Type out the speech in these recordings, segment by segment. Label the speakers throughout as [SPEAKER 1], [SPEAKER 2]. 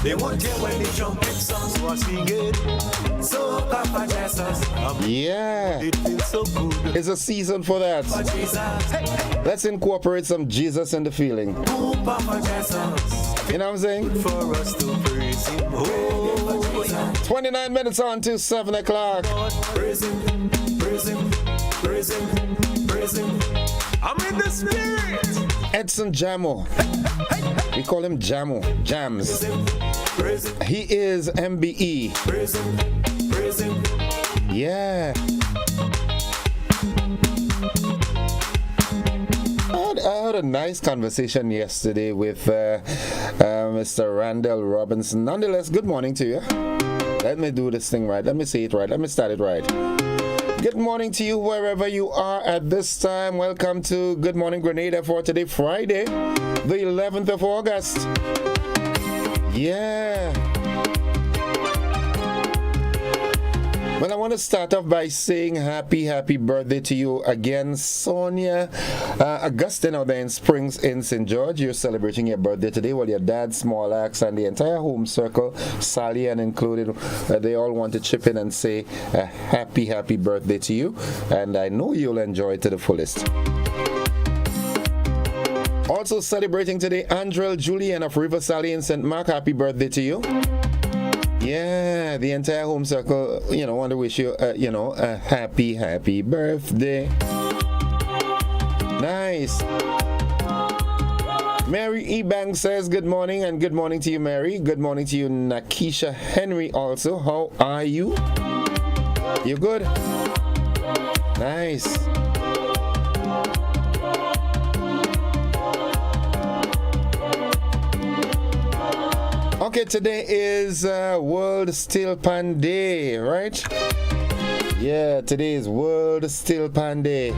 [SPEAKER 1] They won't hear when the trumpet songs was singing. So Papa Jesus,
[SPEAKER 2] Yeah,
[SPEAKER 1] it feels so good.
[SPEAKER 2] it's a season for that.
[SPEAKER 1] Papa Jesus, hey, hey.
[SPEAKER 2] Let's incorporate some Jesus in the feeling.
[SPEAKER 1] Oh, Papa Jesus,
[SPEAKER 2] You know what I'm saying?
[SPEAKER 1] for us to praise Him. Oh, yeah.
[SPEAKER 2] 29 minutes on to 7 o'clock.
[SPEAKER 1] Lord, praise Him, praise Him, praise Him, praise Him. I'm in the spirit.
[SPEAKER 2] Edson Jamo. We call him Jamo. Jams.
[SPEAKER 1] Praise Him,
[SPEAKER 2] He is MBE.
[SPEAKER 1] praise Him, praise Him.
[SPEAKER 2] Yeah. I had a nice conversation yesterday with Mr. Randall Robinson. Nonetheless, good morning to you. Let me do this thing right. Let me say it right. Let me start it right. Good morning to you wherever you are at this time. Welcome to Good Morning Grenada for today, Friday, the 11th of August. Yeah. Well, I want to start off by saying happy birthday to you again, Sonia Augustine out there in Springs in St. George. You're celebrating your birthday today. Well, your dad, Small Axe, and the entire home circle, Sally and included, they all want to chip in and say a happy birthday to you. And I know you'll enjoy it to the fullest. Also celebrating today, Andrel Julian of River Sally in St. Mark. Happy birthday to you. Yeah, the entire home circle, want to wish you, a happy birthday. Nice. Mary Ebang says good morning, and good morning to you, Mary. Good morning to you, Nakisha Henry also. How are you? You good? Nice. Okay, today is World Steel Pan Day, right? Yeah, today is World Steel Pan Day.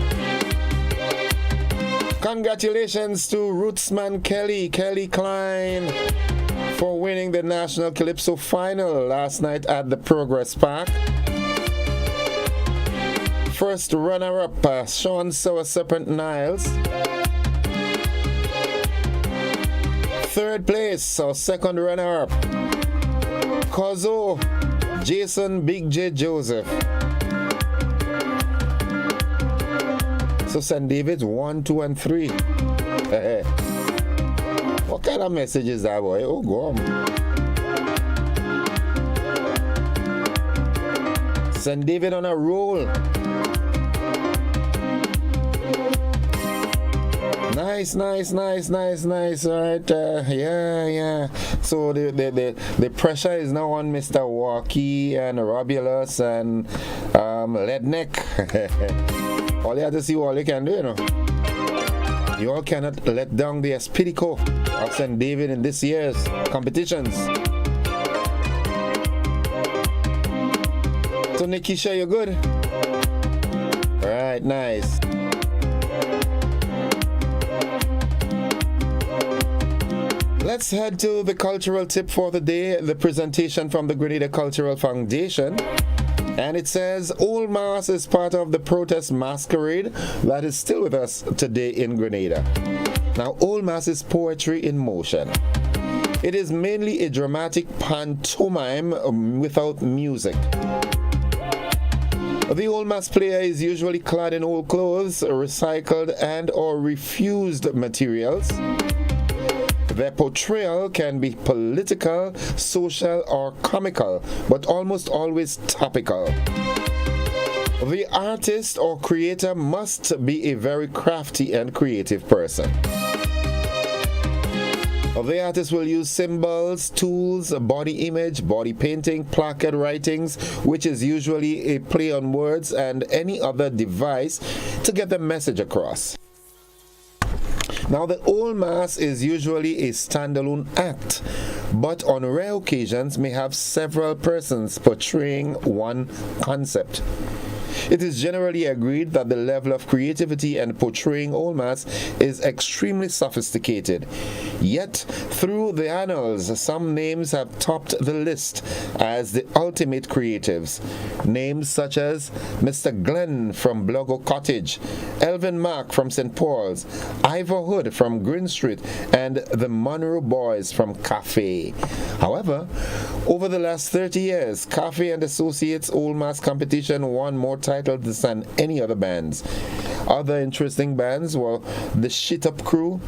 [SPEAKER 2] Congratulations to Rootsman Kelly Klein, for winning the National Calypso Final last night at the Progress Park. First runner-up, Sean Sour Serpent Niles. Third place, or second runner-up, Kozo Jason Big J Joseph. So St. David's 1, 2, and 3. What kind of message is that, boy? Oh, go on. St. David on a roll. Nice. All right. Yeah. So the pressure is now on Mr. Walkie and Robulus and Ledneck. All you have to see all you can do, You all cannot let down the Espirico of St. David in this year's competitions. So Nikisha, you good? All right, nice. Let's head to the cultural tip for the day, the presentation from the Grenada Cultural Foundation. And it says, Old Mass is part of the protest masquerade that is still with us today in Grenada. Now, Old Mass is poetry in motion. It is mainly a dramatic pantomime without music. The Old Mass player is usually clad in old clothes, recycled and or refused materials. Their portrayal can be political, social, or comical, but almost always topical. The artist or creator must be a very crafty and creative person. The artist will use symbols, tools, body image, body painting, placard writings, which is usually a play on words, and any other device to get the message across. Now, the Old Mass is usually a standalone act, but on rare occasions may have several persons portraying one concept. It is generally agreed that the level of creativity and portraying old mass is extremely sophisticated. Yet, through the annals, some names have topped the list as the ultimate creatives. Names such as Mr. Glenn from Blogo Cottage, Elvin Mark from St. Paul's, Ivor Hood from Green Street, and the Monroe Boys from Cafe. However, over the last 30 years, Cafe and Associates Old Mass competition won more titles than any other bands. Other interesting bands were the Shit Up Crew,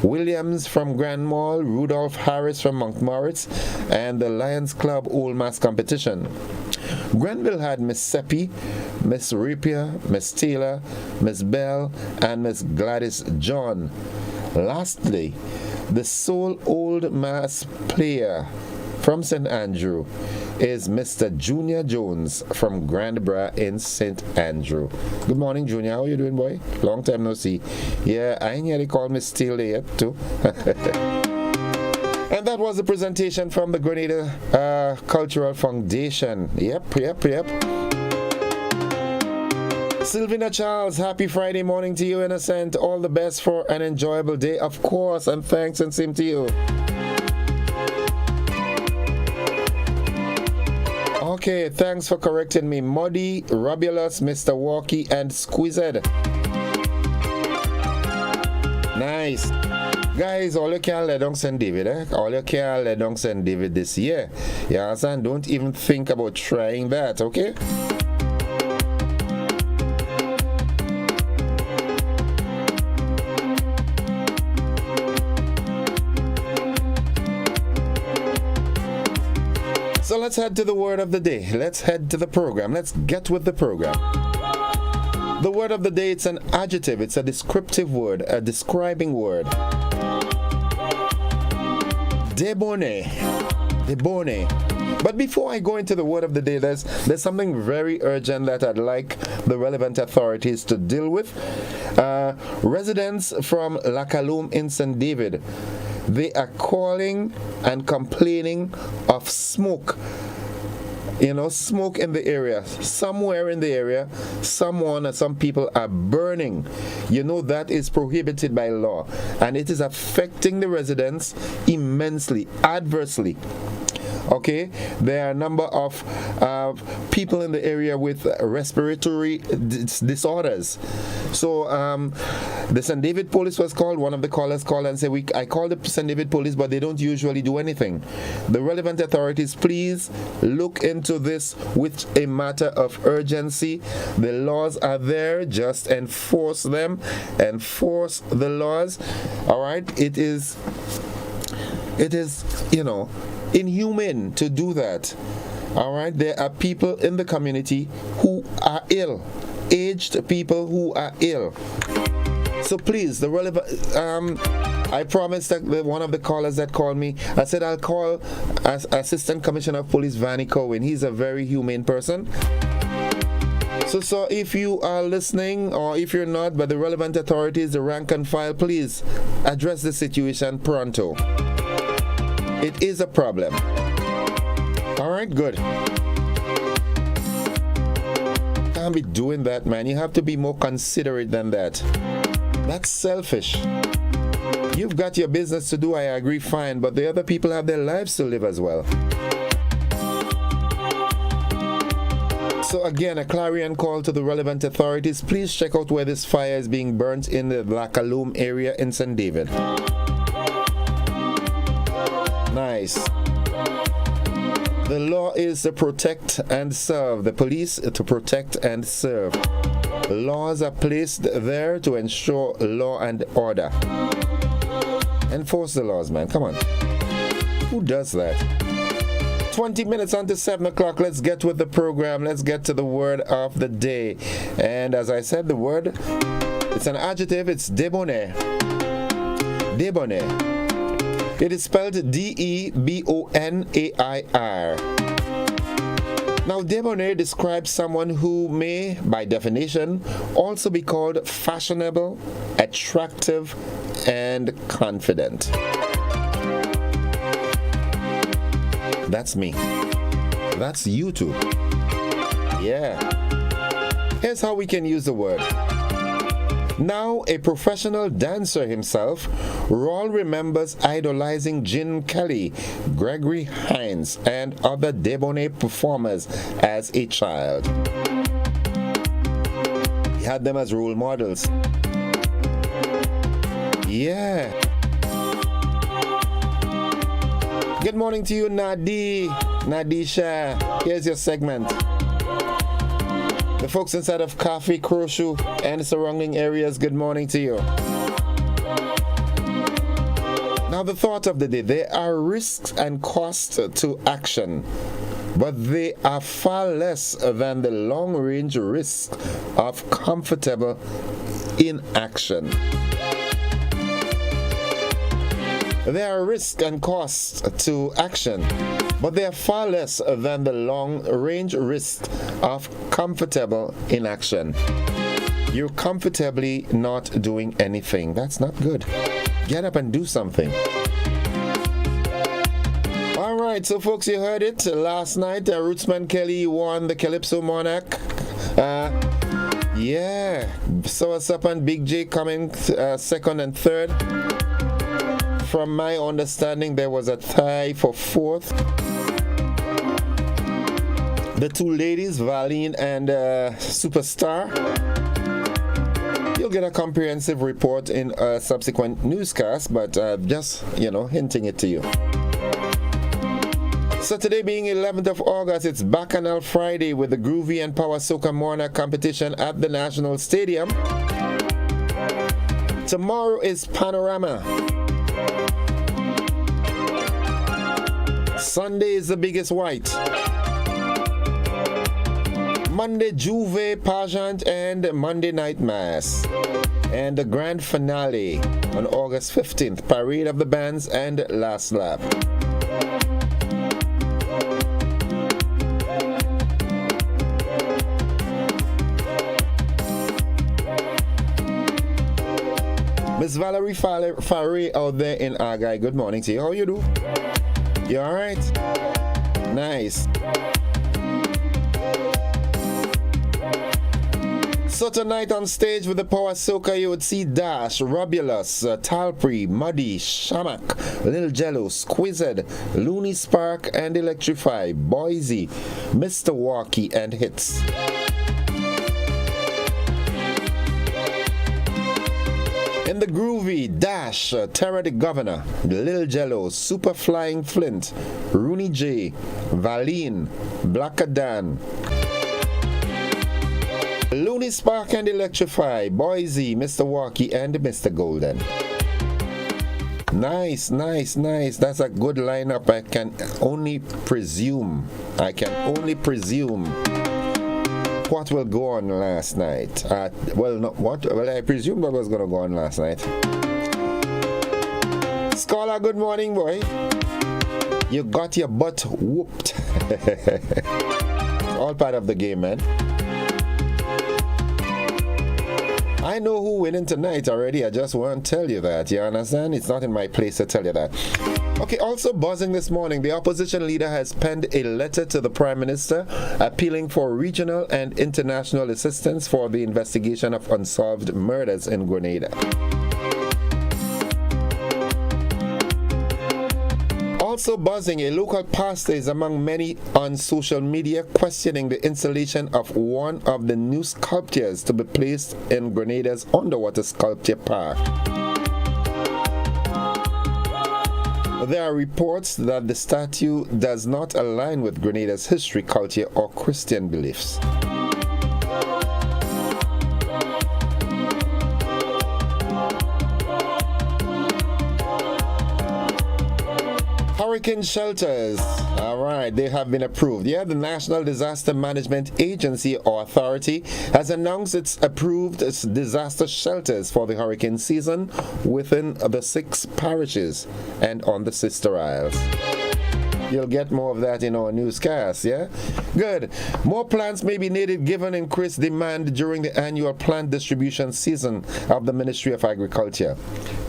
[SPEAKER 2] Williams from Grand Mall, Rudolph Harris from Montmoritz, and the Lions Club Old Mass competition. Grenville had Miss Seppi, Miss Rapier, Miss Taylor, Miss Bell, and Miss Gladys John. Lastly, the sole Old Mass player from St. Andrew is Mr. Junior Jones from Grand Bra in St. Andrew. Good morning, Junior. How are you doing, boy? Long time no see. Yeah, I ain't nearly called Miss Steele yet, too. And that was the presentation from the Grenada Cultural Foundation. Yep. Sylvina Charles, happy Friday morning to you, Innocent. All the best for an enjoyable day, of course, and thanks and same to you. Okay, thanks for correcting me. Muddy, Robulus, Mr. Walkie, and Squeezed. Nice. Guys, all you can let down St. David, all you can let down St. David this year. You understand? Don't even think about trying that, okay? So let's head to the word of the day. Let's head to the program. Let's get with the program. The word of the day, it's an adjective. It's a descriptive word, a describing word. Debonnaire. But before I go into the word of the day, there's something very urgent that I'd like the relevant authorities to deal with. Residents from La Calume in St. David, they are calling and complaining of smoke. Smoke in the area. Somewhere in the area, someone or some people are burning. That is prohibited by law. And it is affecting the residents immensely, adversely. Okay, there are a number of people in the area with respiratory disorders. So the St. David police was called. One of the callers called and said, I called the St. David police, but they don't usually do anything. The relevant authorities, please look into this with a matter of urgency. The laws are there. Just enforce them. Enforce the laws. All right. It is, inhumane to do that. All right, there are people in the community who are ill, aged people who are ill. So please, the relevant. I promised that one of the callers that called me, I said I'll call Assistant Commissioner of Police Vanny Cohen. He's a very humane person. So if you are listening, or if you're not, but the relevant authorities, the rank and file, please address the situation pronto. It is a problem. All right, good. Can't be doing that, man. You have to be more considerate than that. That's selfish. You've got your business to do, I agree, fine, but the other people have their lives to live as well. So again, a clarion call to the relevant authorities. Please check out where this fire is being burnt in the La Calume area in St. David. Nice. The law is to protect and serve. The police to protect and serve. Laws are placed there to ensure law and order. Enforce the laws, man. Come on. Who does that? 20 minutes until 7 o'clock. Let's get with the program. Let's get to the word of the day. And as I said, the word, it's an adjective. It's debonnaire. Debonnaire. It is spelled D-E-B-O-N-A-I-R. Now, debonair describes someone who may, by definition, also be called fashionable, attractive, and confident. That's me. That's you too. Yeah. Here's how we can use the word. Now a professional dancer himself, Raul remembers idolizing Gin Kelly, Gregory Hines, and other debonair performers as a child. He had them as role models. Yeah. Good morning to you, Nadisha. Here's your segment. The folks inside of Coffee, Croshu, and the surrounding areas, good morning to you. Now, the thought of the day. There are risks and costs to action, but they are far less than the long-range risk of comfortable inaction. There are risks and costs to action, but they are far less than the long-range risk of comfortable inaction. You're comfortably not doing anything. That's not good. Get up and do something. All right, so folks, you heard it last night. Rootsman Kelly won the Calypso Monarch. Yeah, so what's up on Big J coming second and third. From my understanding, there was a tie for fourth. The two ladies, Valine and Superstar. You'll get a comprehensive report in a subsequent newscast, but just, hinting it to you. So today being 11th of August, it's Bacchanal Friday with the Groovy and Power Soca Monarch competition at the National Stadium. Tomorrow is Panorama. Sunday is the biggest white. Monday, Juve, Pageant, and Monday Night Mass. And the grand finale on August 15th, Parade of the Bands and Last Lap. Miss Valerie Farre out there in Argyle, good morning to you. How you do? You alright? Nice. So tonight on stage with the Power Soca, you would see Dash, Robulus, Talpri, Muddy, Shamak, Lil Jello, Squizzed, Looney Spark, and Electrify, Boise, Mr. Walkie, and Hits. In the Groovy, Dash, Terra the Governor, Lil Jello, Super Flying Flint, Rooney J, Valine, Blackadan, Looney Spark and Electrify, Boise, Mr. Walkie, and Mr. Golden. Nice. That's a good lineup. I can only presume what will go on last night. I presume what was going to go on last night. Scholar, good morning, boy. You got your butt whooped. All part of the game, man. I know who winning tonight already. I just won't tell you that. You understand? It's not in my place to tell you that. Okay, also buzzing this morning, the opposition leader has penned a letter to the Prime Minister appealing for regional and international assistance for the investigation of unsolved murders in Grenada. Also buzzing, a local pastor is among many on social media questioning the installation of one of the new sculptures to be placed in Grenada's underwater sculpture park. There are reports that the statue does not align with Grenada's history, culture, or Christian beliefs. Hurricane shelters. All right, they have been approved. Yeah, the National Disaster Management Agency or Authority has announced it's approved its disaster shelters for the hurricane season within the 6 parishes and on the Sister Isles. You'll get more of that in our newscast, yeah? Good. More plants may be needed given increased demand during the annual plant distribution season of the Ministry of Agriculture.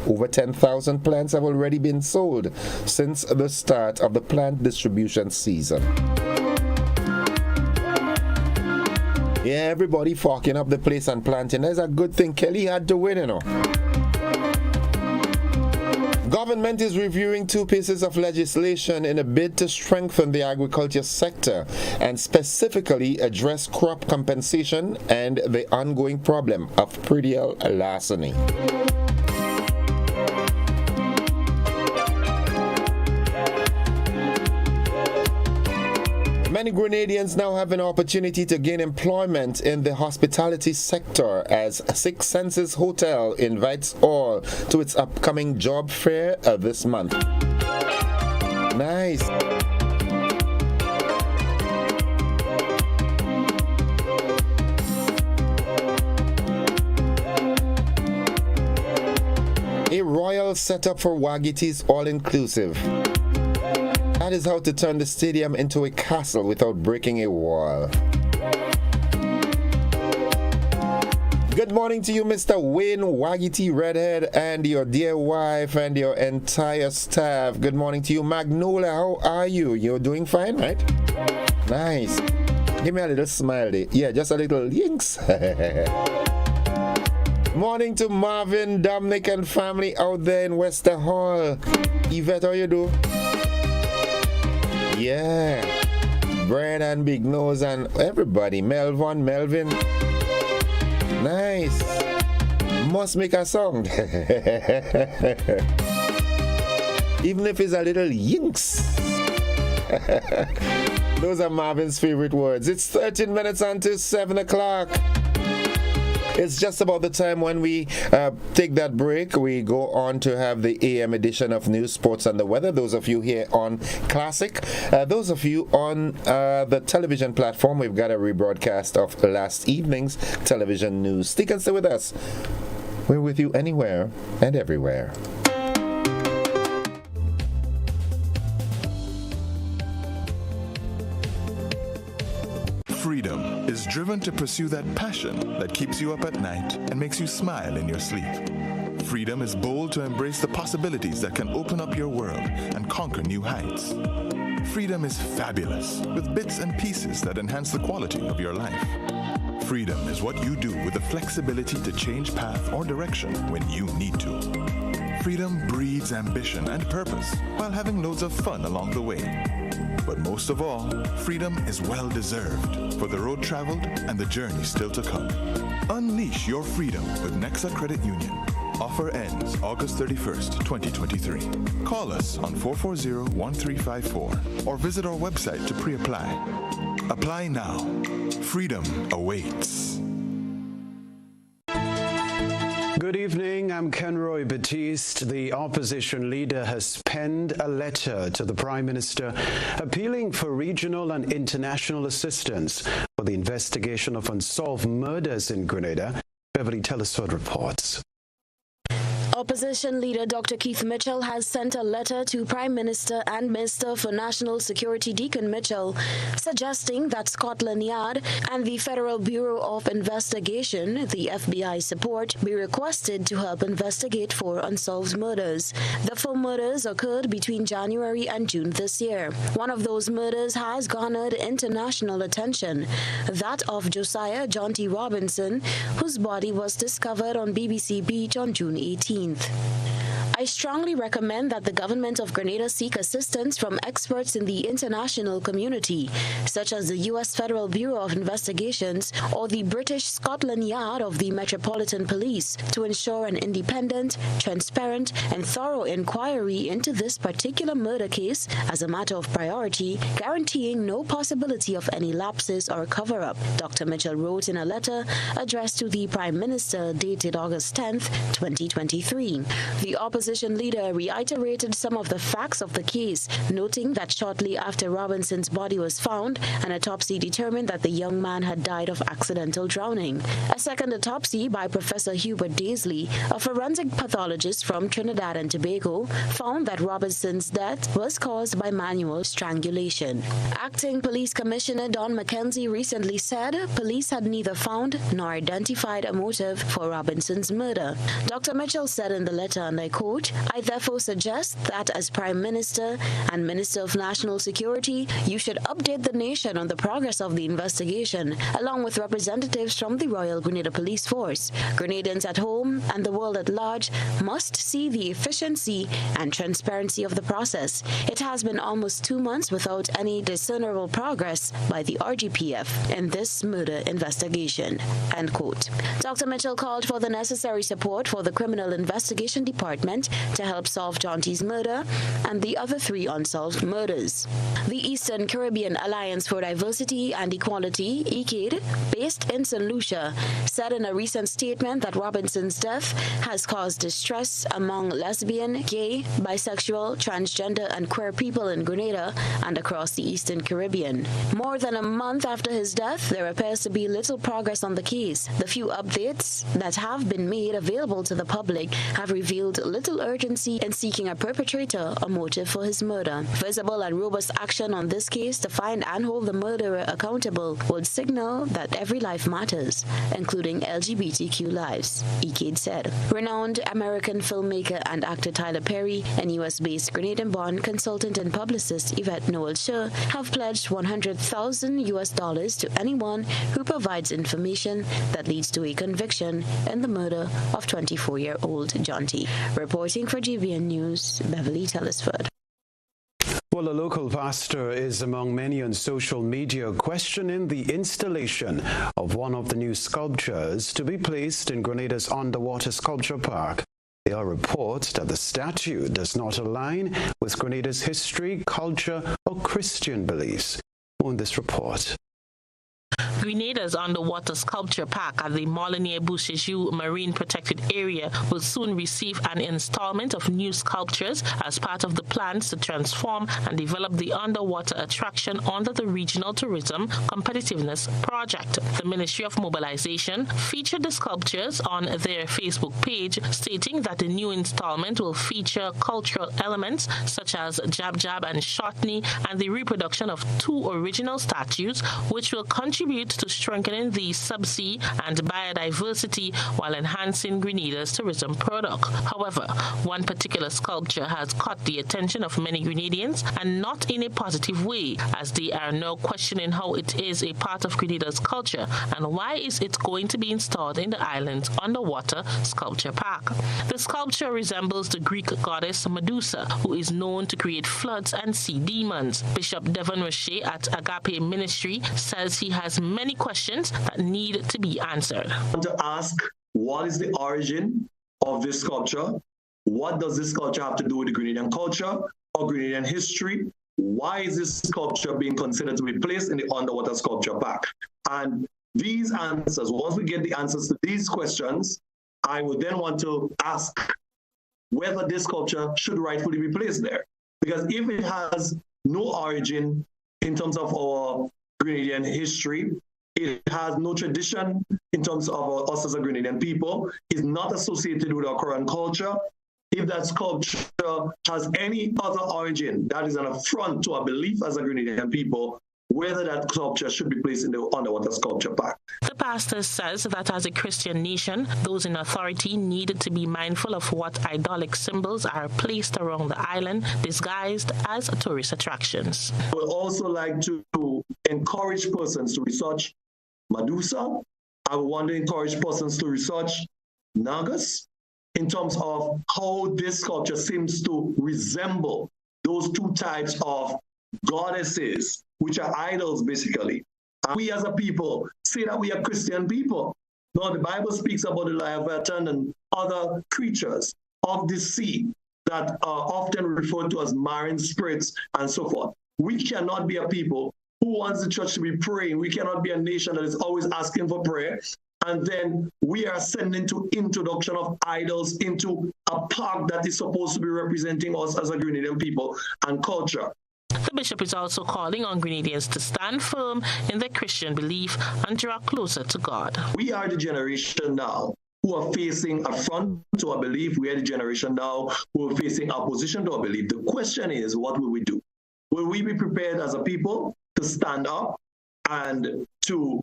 [SPEAKER 2] Over 10,000 plants have already been sold since the start of the plant distribution season. Yeah, everybody fucking up the place and planting. That's a good thing. Kelly had to win, you know. Government is reviewing 2 pieces of legislation in a bid to strengthen the agriculture sector and specifically address crop compensation and the ongoing problem of predial larceny. Many Grenadians now have an opportunity to gain employment in the hospitality sector as Six Senses Hotel invites all to its upcoming job fair this month. Nice. A royal setup for Wagiti's all-inclusive. That is how to turn the stadium into a castle without breaking a wall. Good morning to you, Mr. Wayne Wagiti Redhead, and your dear wife and your entire staff. Good morning to you, Magnolia. How are you? You're doing fine, right? Nice. Give me a little smiley. Yeah, just a little yinks. Morning to Marvin, Dominic, and family out there in Wester Hall. Yvette, how you do? Yeah, Brad and Big Nose and everybody. Melvin. Nice. Must make a song. Even if it's a little yinks. Those are Marvin's favorite words. It's 13 minutes until 7 o'clock. It's just about the time when we take that break. We go on to have the AM edition of News, Sports and the Weather. Those of you here on Classic. Those of you on the television platform, we've got a rebroadcast of last evening's television news. Stick and stay with us. We're with you anywhere and everywhere.
[SPEAKER 3] Freedom is driven to pursue that passion that keeps you up at night and makes you smile in your sleep. Freedom is bold to embrace the possibilities that can open up your world and conquer new heights. Freedom is fabulous with bits and pieces that enhance the quality of your life. Freedom is what you do with the flexibility to change path or direction when you need to. Freedom breeds ambition and purpose while having loads of fun along the way. But most of all, freedom is well-deserved for the road traveled and the journey still to come. Unleash your freedom with Nexa Credit Union. Offer ends August 31st, 2023. Call us on 440-1354 or visit our website to pre-apply. Apply now. Freedom awaits.
[SPEAKER 4] Good evening, I'm Kenroy Batiste. The opposition leader has penned a letter to the Prime Minister appealing for regional and international assistance for the investigation of unsolved murders in Grenada. Beverly Telesford reports.
[SPEAKER 5] Opposition leader Dr. Keith Mitchell has sent a letter to Prime Minister and Minister for National Security Deacon Mitchell suggesting that Scotland Yard and the Federal Bureau of Investigation, the FBI support, be requested to help investigate 4 unsolved murders. The 4 murders occurred between January and June this year. One of those murders has garnered international attention, that of Josiah John T. Robinson, whose body was discovered on BBC Beach on June 18th. I strongly recommend that the government of Grenada seek assistance from experts in the international community, such as the U.S. Federal Bureau of Investigations or the British Scotland Yard of the Metropolitan Police, to ensure an independent, transparent, and thorough inquiry into this particular murder case as a matter of priority, guaranteeing no possibility of any lapses or cover-up, Dr. Mitchell wrote in a letter addressed to the Prime Minister dated August 10th, 2023. The opposition leader reiterated some of the facts of the case, noting that shortly after Robinson's body was found, an autopsy determined that the young man had died of accidental drowning. A second autopsy by Professor Hubert Daisley, a forensic pathologist from Trinidad and Tobago, found that Robinson's death was caused by manual strangulation. Acting Police Commissioner Don McKenzie recently said police had neither found nor identified a motive for Robinson's murder. Dr. Mitchell said in the letter, and I quote, quote, I therefore suggest that as Prime Minister and Minister of National Security, you should update the nation on the progress of the investigation, along with representatives from the Royal Grenada Police Force. Grenadians at home and the world at large must see the efficiency and transparency of the process. It has been almost 2 months without any discernible progress by the RGPF in this murder investigation. End quote. Dr. Mitchell called for the necessary support for the Criminal Investigation Department to help solve John T's murder and the other 3 unsolved murders. The Eastern Caribbean Alliance for Diversity and Equality, ECADE, based in St. Lucia, said in a recent statement that Robinson's death has caused distress among lesbian, gay, bisexual, transgender, and queer people in Grenada and across the Eastern Caribbean. More than a month after his death, there appears to be little progress on the case. The few updates that have been made available to the public have revealed little urgency in seeking a perpetrator or motive for his murder. Visible and robust action on this case to find and hold the murderer accountable would signal that every life matters, including LGBTQ lives, ECADE said. Renowned American filmmaker and actor Tyler Perry and U.S.-based Grenadian-born consultant and publicist Yvette Noel-Schur have pledged $100,000 to anyone who provides information that leads to a conviction in the murder of 24-year-old John T. Reporting for GBN News, Beverly Telesford.
[SPEAKER 4] Well, a local pastor is among many on social media questioning the installation of one of the new sculptures to be placed in Grenada's underwater sculpture park. There are reports that the statue does not align with Grenada's history, culture, or Christian beliefs. On this report.
[SPEAKER 6] Grenada's underwater sculpture park at the Molinier-Bouchejou Marine Protected Area will soon receive an installment of new sculptures as part of the plans to transform and develop the underwater attraction under the Regional Tourism Competitiveness Project. The Ministry of Mobilization featured the sculptures on their Facebook page, stating that the new installment will feature cultural elements such as Jab Jab and Shotney and the reproduction of 2 original statues, which will contribute to strengthening the subsea and biodiversity while enhancing Grenada's tourism product. However, one particular sculpture has caught the attention of many Grenadians, and not in a positive way, as they are now questioning how it is a part of Grenada's culture and why is it going to be installed in the island's underwater sculpture park. The sculpture resembles the Greek goddess Medusa, who is known to create floods and sea demons. Bishop Devon Roche at Agape Ministry says he has many questions that need to be answered.
[SPEAKER 7] I want to ask, what is the origin of this sculpture? What does this sculpture have to do with the Grenadian culture or Grenadian history? Why is this sculpture being considered to be placed in the underwater sculpture park? And these answers, once we get the answers to these questions, I would then want to ask whether this sculpture should rightfully be placed there. Because if it has no origin in terms of our Grenadian history, it has no tradition in terms of us as a Grenadian people, is not associated with our current culture. If that sculpture has any other origin that is an affront to our belief as a Grenadian people, whether that sculpture should be placed in the underwater sculpture park.
[SPEAKER 6] The pastor says that as a Christian nation, those in authority need to be mindful of what idolic symbols are placed around the island, disguised as tourist attractions.
[SPEAKER 7] I would also like to encourage persons to research Medusa. I would want to encourage persons to research Nagas in terms of how this sculpture seems to resemble those 2 types of goddesses, which are idols, basically. And we as a people say that we are Christian people. Now, the Bible speaks about the Leviathan and other creatures of the sea that are often referred to as marine spirits and so forth. We cannot be a people who wants the church to be praying. We cannot be a nation that is always asking for prayer. And then we are sending to introduction of idols into a park that is supposed to be representing us as a Grenadian people and culture.
[SPEAKER 6] The bishop is also calling on Grenadians to stand firm in their Christian belief and draw closer to God.
[SPEAKER 7] We are the generation now who are facing affront to our belief. We are the generation now who are facing opposition to our belief. The question is, what will we do? Will we be prepared as a people to stand up and to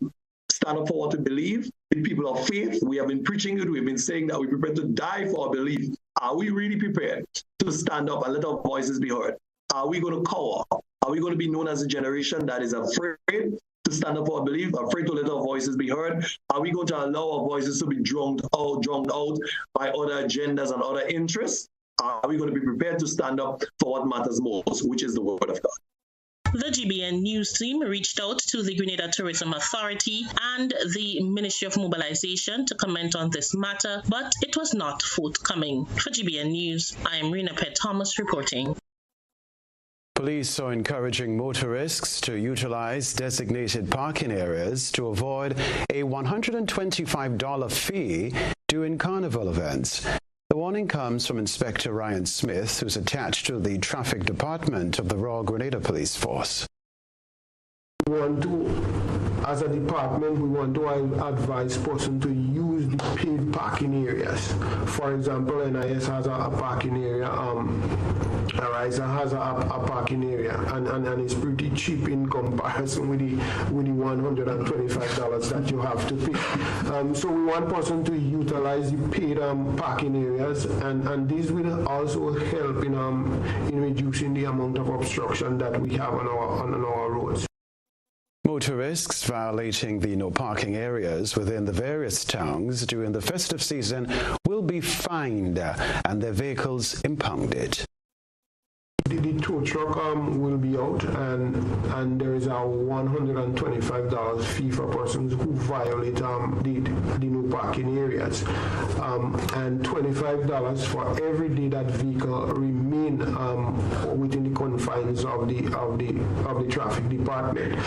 [SPEAKER 7] stand up for what we believe the people of faith. We have been preaching it. We've been saying that we're prepared to die for our belief. Are we really prepared to stand up and let our voices be heard? Are we going to cower? Are we going to be known as a generation that is afraid to stand up for our belief, afraid to let our voices be heard? Are we going to allow our voices to be drowned out by other agendas and other interests? Are we going to be prepared to stand up for what matters most, which is the word of God?
[SPEAKER 6] The GBN news team reached out to the Grenada Tourism Authority and the Ministry of Mobilization to comment on this matter, but it was not forthcoming. For GBN News, I am Rena Pett Thomas reporting.
[SPEAKER 4] Police are encouraging motorists to utilize designated parking areas to avoid a $125 fee during carnival events. The warning comes from Inspector Ryan Smith, who's attached to the Traffic Department of the Royal Grenada Police Force.
[SPEAKER 8] As a department, we want to advise persons to use the paid parking areas. For example, NIS has a parking area, Ariza has a parking area, and it's pretty cheap in comparison with the $125 that you have to pay. So we want person to utilize the paid parking areas, and this will also help in reducing the amount of obstruction that we have on our roads.
[SPEAKER 4] Motorists violating the no parking areas within the various towns during the festive season will be fined and their vehicles impounded.
[SPEAKER 8] The tow truck will be out, and there is a $125 fee for persons who violate the no parking areas, and $25 for every day that vehicle remain within the confines of the traffic department.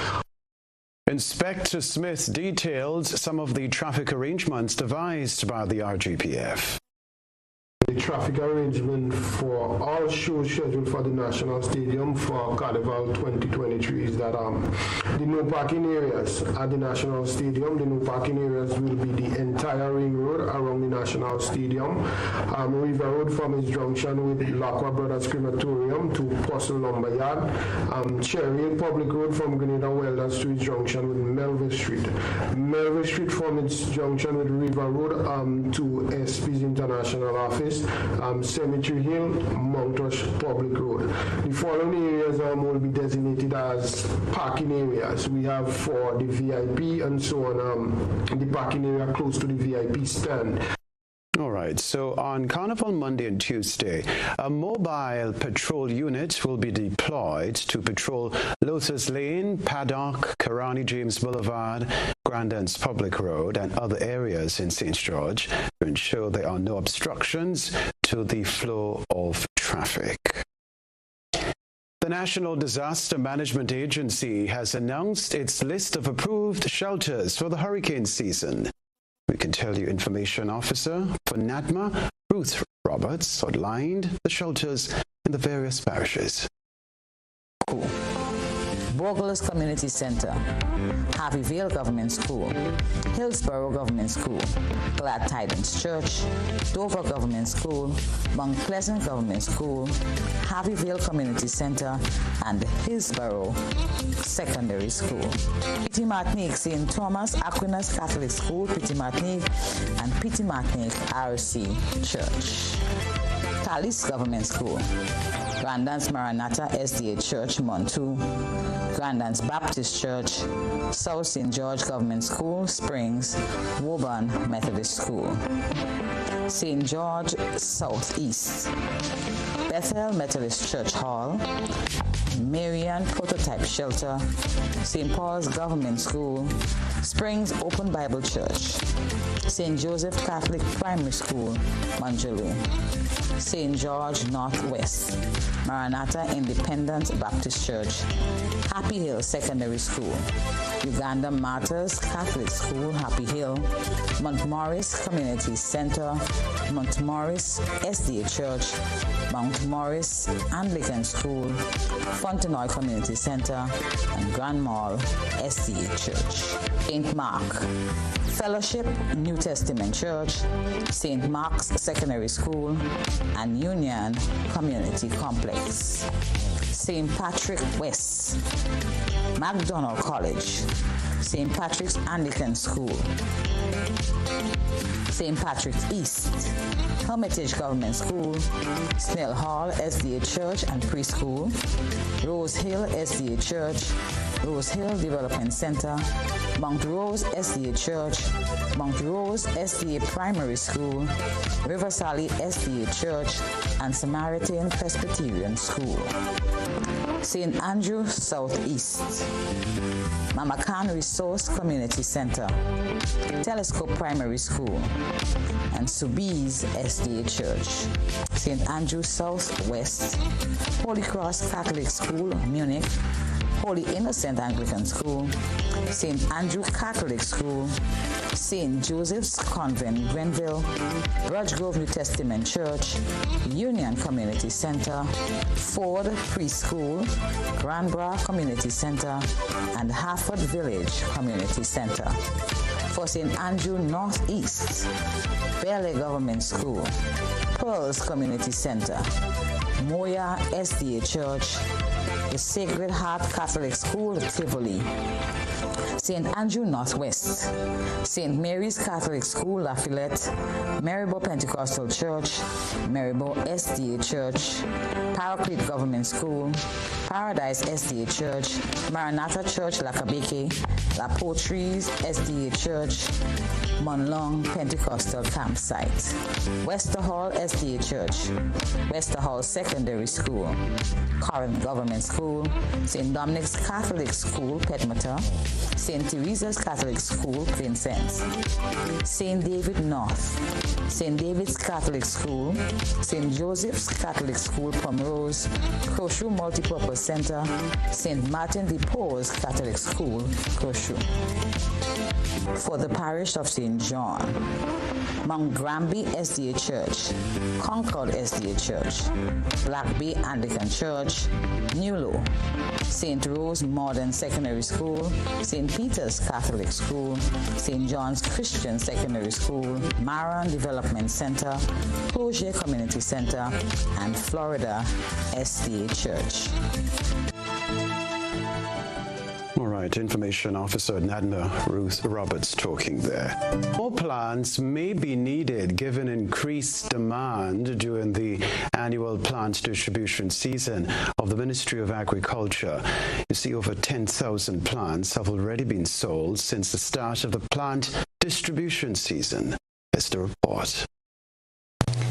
[SPEAKER 4] Inspector Smith detailed some of the traffic arrangements devised by the RGPF.
[SPEAKER 8] The traffic arrangement for all shows scheduled for the National Stadium for Carnival 2023 is that the no parking areas at the National Stadium, the no parking areas will be the entire ring road around the National Stadium, River Road from its junction with Lacqua Brothers Crematorium to Postle Lumber Yard, Cherry Hill Public Road from Grenada Welders to its junction with Melville Street, Melville Street from its junction with River Road to SP's International Office, Cemetery Hill, Mountosh Public Road. The following areas will be designated as parking areas. We have for the VIP and so on, the parking area close to the VIP stand.
[SPEAKER 4] All right, so on Carnival Monday and Tuesday, a mobile patrol unit will be deployed to patrol Lotus Lane, Paddock, Karani James Boulevard, Grandance Public Road, and other areas in St. George to ensure there are no obstructions to the flow of traffic. The National Disaster Management Agency has announced its list of approved shelters for the hurricane season. We can tell you Information Officer for NADMA, Ruth Roberts, outlined the shelters in the various parishes.
[SPEAKER 9] Borgles Community Center, Harvey Vale Government School, Hillsborough Government School, Glad Tidings Church, Dover Government School, Mount Pleasant Government School, Harvey Vale Community Center, and Hillsborough Secondary School. Petit Martinique St. Thomas Aquinas Catholic School, Petit Martinique, and Petit Martinique RC Church. Calice Government School, Grandance Maranatha SDA Church, Montu, Grandance Baptist Church, South St. George Government School, Springs, Woburn Methodist School, St. George Southeast, Bethel Methodist Church Hall, Marian Prototype Shelter, St. Paul's Government School, Springs Open Bible Church, St. Joseph Catholic Primary School, Manjulu, St. George Northwest, Maranatha Independent Baptist Church, Happy Hill Secondary School, Uganda Martyrs Catholic School, Happy Hill, Montmorris Community Center, Montmorris SDA Church, Mount Morris Anglican School, Fontenoy Community Center, and Grand Mall SDA Church. St. Mark Fellowship New Testament Church, St. Mark's Secondary School, and Union Community Complex. St. Patrick West, MacDonald College, St. Patrick's Anglican School. St. Patrick's East, Hermitage Government School, Snell Hall SDA Church and Preschool, Rose Hill SDA Church, Rose Hill Development Center, Mount Rose SDA Church, Mount Rose SDA Primary School, River Sally SDA Church, and Samaritan Presbyterian School. St. Andrew Southeast, Mama Khan Resource Community Center, Telescope Primary School, and Subiz SDA Church. St. Andrew Southwest, Holy Cross Catholic School, Munich, Holy Innocent Anglican School, St. Andrew Catholic School, St. Joseph's Convent, Grenville, Rudge Grove New Testament Church, Union Community Center, Ford Preschool, Granbra Community Center, and Harford Village Community Center. For St. Andrew Northeast, Belle Government School, Pearls Community Center, Moya SDA Church, the Sacred Heart Catholic School, Tivoli, St. Andrew Northwest, St. Mary's Catholic School, Lafayette, Marybo Pentecostal Church, Marybo SDA Church, Paraclete Government School, Paradise SDA Church, Maranatha Church, Lakabeke, La Poitries SDA Church, Monlong Pentecostal Campsite, Wester Hall SDA Church, Wester Hall Secondary School, Corinth Government School, St. Dominic's Catholic School, Petmata, St. Teresa's Catholic School, Vincent, St. David North, St. David's Catholic School, St. Joseph's Catholic School, Pomrose, Croshu Multipurpose Center, St. Martin de Porres Catholic School, Croshu. For the parish of St. John, Mount Granby SDA Church, Concord SDA Church, Black Bay Anglican Church, Newlow, St. Rose Modern Secondary School, St. Peter's Catholic School, St. John's Christian Secondary School, Maran Development Center, Closier Community Center, and Florida SDA Church.
[SPEAKER 4] All right, Information Officer Nadna Ruth Roberts talking there. More plants may be needed given increased demand during the annual plant distribution season of the Ministry of Agriculture. You see, over 10,000 plants have already been sold since the start of the plant distribution season. Here's the report.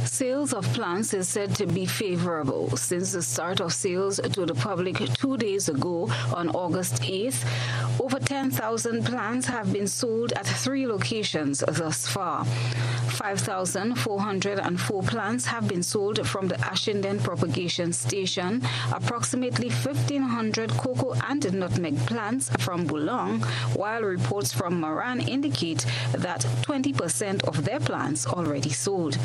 [SPEAKER 10] Sales of plants is said to be favorable since the start of sales to the public 2 days ago on August 8th. Over 10,000 plants have been sold at 3 locations thus far. 5,404 plants have been sold from the Ashinden Propagation Station, approximately 1,500 cocoa and nutmeg plants from Boulong, while reports from Moran indicate that 20% of their plants already sold.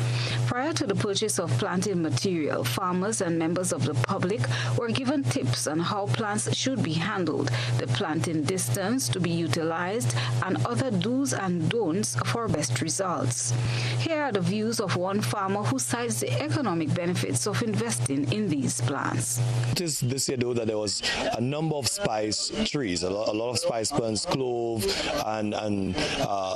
[SPEAKER 10] Prior to the purchase of planting material, farmers and members of the public were given tips on how plants should be handled, the planting distance to be utilized, and other do's and don'ts for best results. Here are the views of one farmer who cites the economic benefits of investing in these plants.
[SPEAKER 11] It is this year, though, that there was a number of spice trees, a lot of spice plants, clove and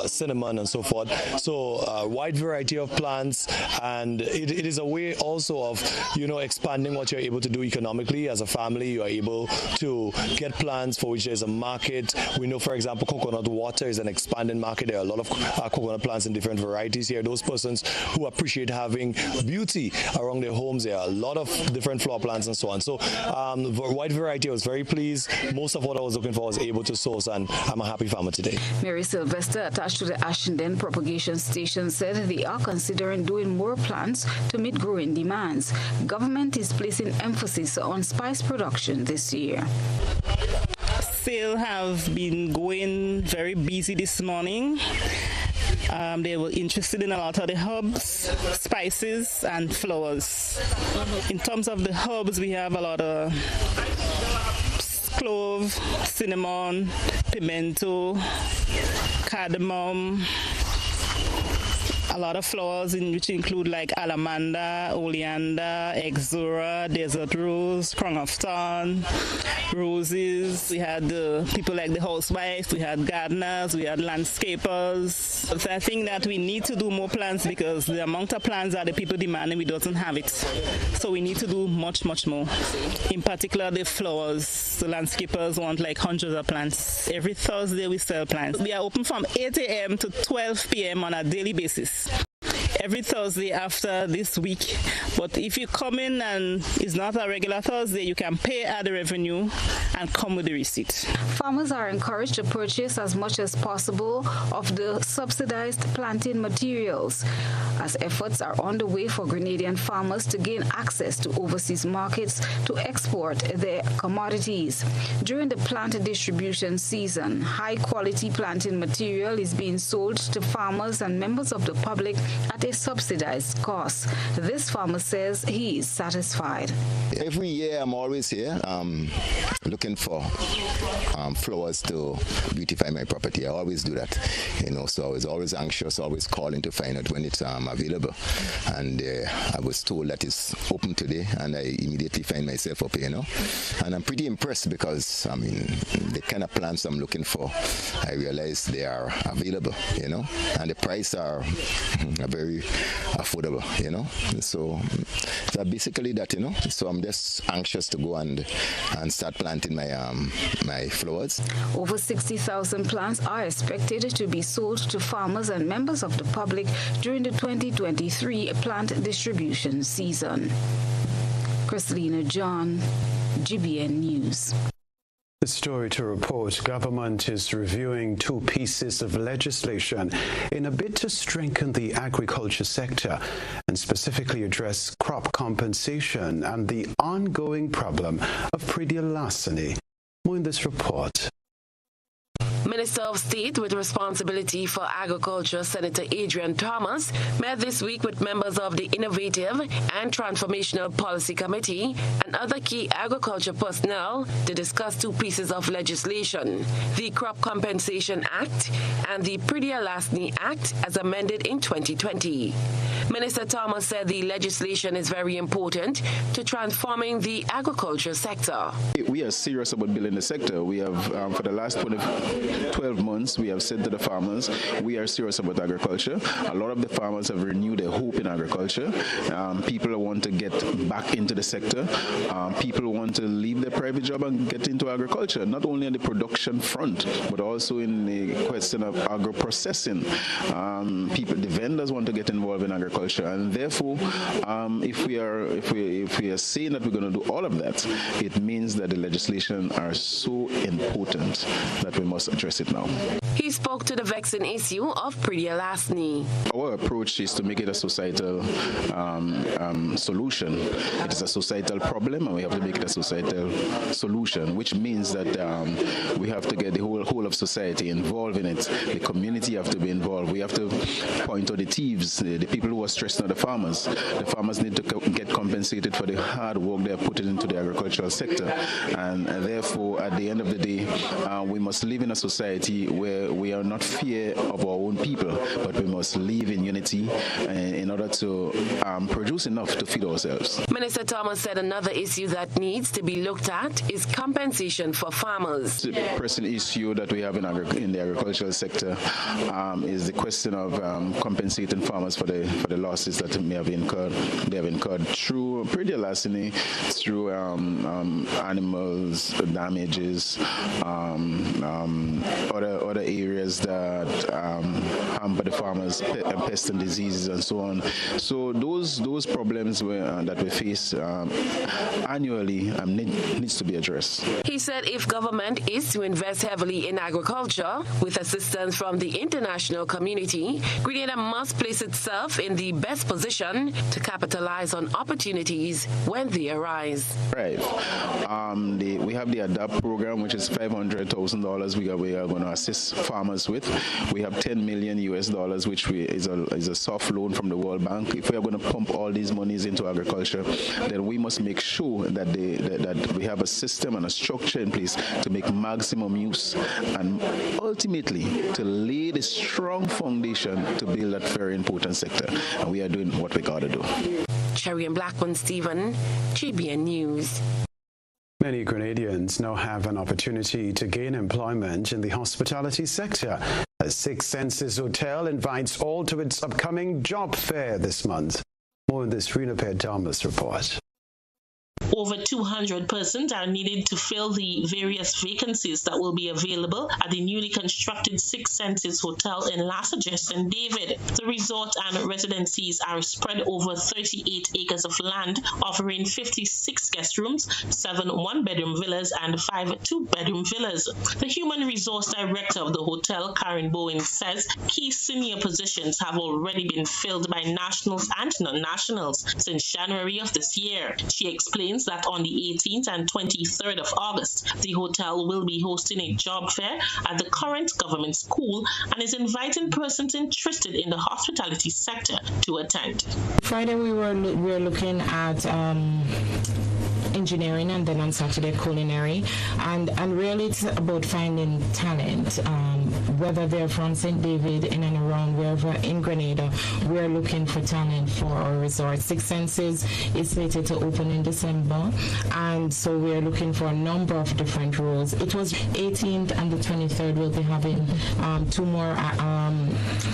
[SPEAKER 11] cinnamon and so forth. So a wide variety of plants, and it is a way also of, expanding what you're able to do economically. As a family, you are able to get plants for which there's a market. We know, for example, coconut water is an expanding market. There are a lot of coconut plants in different varieties here. Those persons who appreciate having beauty around their homes, there are a lot of different flower plants and so on. So wide variety. I was very pleased. Most of what I was looking for I was able to source, and I'm a happy farmer today.
[SPEAKER 10] Mary Sylvester, attached to the Ashinden Propagation Station, said they are considering doing more plants to meet growing demands. Government is placing emphasis on spice production this year.
[SPEAKER 12] Sales have been going very busy this morning. They were interested in a lot of the herbs, spices, and flowers. In terms of the herbs, we have a lot of clove, cinnamon, pimento, cardamom, a lot of flowers which include like alamanda, oleander, exora, desert rose, crown of thorn, roses. We had people like the housewives, we had gardeners, we had landscapers. So I think that we need to do more plants because the amount of plants that the people demanding, we doesn't have it. So we need to do much, much more. In particular, the flowers. The landscapers want like hundreds of plants. Every Thursday we sell plants. We are open from 8 a.m. to 12 p.m. on a daily basis. Every Thursday after this week. But if you come in and it's not a regular Thursday, you can pay at the revenue and come with the receipt.
[SPEAKER 10] Farmers are encouraged to purchase as much as possible of the subsidized planting materials, as efforts are underway for Grenadian farmers to gain access to overseas markets to export their commodities. During the plant distribution season, high-quality planting material is being sold to farmers and members of the public at a subsidized cost. This farmer says he is satisfied.
[SPEAKER 13] Every year I'm always here looking for flowers to beautify my property. I always do that, so I was always anxious, always calling to find out when it's available. And I was told that it's open today, and I immediately find myself up here, and I'm pretty impressed because, the kind of plants I'm looking for, I realize they are available, and the price are very affordable, so basically that, so I'm just anxious to go and start planting my flowers.
[SPEAKER 10] Over 60,000 plants are expected to be sold to farmers and members of the public during the 2023 plant distribution season. Christelina John, GBN News.
[SPEAKER 4] The story to report: government is reviewing 2 pieces of legislation in a bid to strengthen the agriculture sector and specifically address crop compensation and the ongoing problem of predial larceny. More in this report.
[SPEAKER 14] Minister of State with responsibility for agriculture, Senator Adrian Thomas, met this week with members of the Innovative and Transformational Policy Committee and other key agriculture personnel to discuss 2 pieces of legislation: the Crop Compensation Act and the Predial Larceny Act as amended in 2020. Minister Thomas said the legislation is very important to transforming the agriculture sector.
[SPEAKER 15] We are serious about building the sector. We have, for the last 12 months, we have said to the farmers, we are serious about agriculture. A lot of the farmers have renewed their hope in agriculture. People want to get back into the sector. People want to leave their private job and get into agriculture, not only on the production front, but also in the question of agro-processing. The vendors want to get involved in agriculture, and therefore, if we are saying that we're going to do all of that, it means that the legislation are so important that we must address it now.
[SPEAKER 14] He spoke to the vexing issue of predial larceny.
[SPEAKER 15] Our approach is to make it a societal solution. It is a societal problem, and we have to make it a societal solution, which means that we have to get the whole of society involved in it. The community have to be involved. We have to point out the thieves, the people who are stressing out the farmers. The farmers need to get compensated for the hard work they have put into the agricultural sector, and therefore, at the end of the day, we must live in a society where we are not fear of our own people, but we must live in unity in order to produce enough to feed ourselves.
[SPEAKER 14] Minister Thomas said another issue that needs to be looked at is compensation for farmers.
[SPEAKER 15] The pressing issue that we have in the agricultural sector is the question of compensating farmers for the losses that they have incurred through predial larceny, through animals damages, other areas that hamper the farmers, pests and diseases and so on. So those problems that we face annually needs to be addressed.
[SPEAKER 14] He said if government is to invest heavily in agriculture with assistance from the international community, Grenada must place itself in the best position to capitalize on opportunities when they arise.
[SPEAKER 15] Right. We have the ADAPT program, which is $500,000 we are going to assist farmers with. We have $10 million US, which is a soft loan from the World Bank. If we are going to pump all these monies into agriculture, then we must make sure that that we have a system and a structure in place to make maximum use and ultimately to lay the strong foundation to build that very important sector. And we are doing what we got to do.
[SPEAKER 14] Cherry and Blackman Stephen, GBN News.
[SPEAKER 4] Many Grenadians now have an opportunity to gain employment in the hospitality sector. A Six Senses Hotel invites all to its upcoming job fair this month. More in this Rena Thomas report.
[SPEAKER 6] Over 200 persons are needed to fill the various vacancies that will be available at the newly constructed Six Senses Hotel in Lassager, St. David. The resort and residencies are spread over 38 acres of land, offering 56 guest rooms, 7 one-bedroom villas, and 5 two-bedroom villas. The Human Resource Director of the hotel, Karen Bowen, says key senior positions have already been filled by nationals and non-nationals since January of this year. She explains that on the 18th and 23rd of August, the hotel will be hosting a job fair at the current government school and is inviting persons interested in the hospitality sector to attend.
[SPEAKER 16] Friday we were looking at engineering, and then on Saturday culinary, and really it's about finding talent, whether they're from St. David in and around, wherever in Grenada. We're looking for talent for our resort. Six Senses is slated to open in December, and so we're looking for a number of different roles. It was 18th and the 23rd. We'll be having 2 more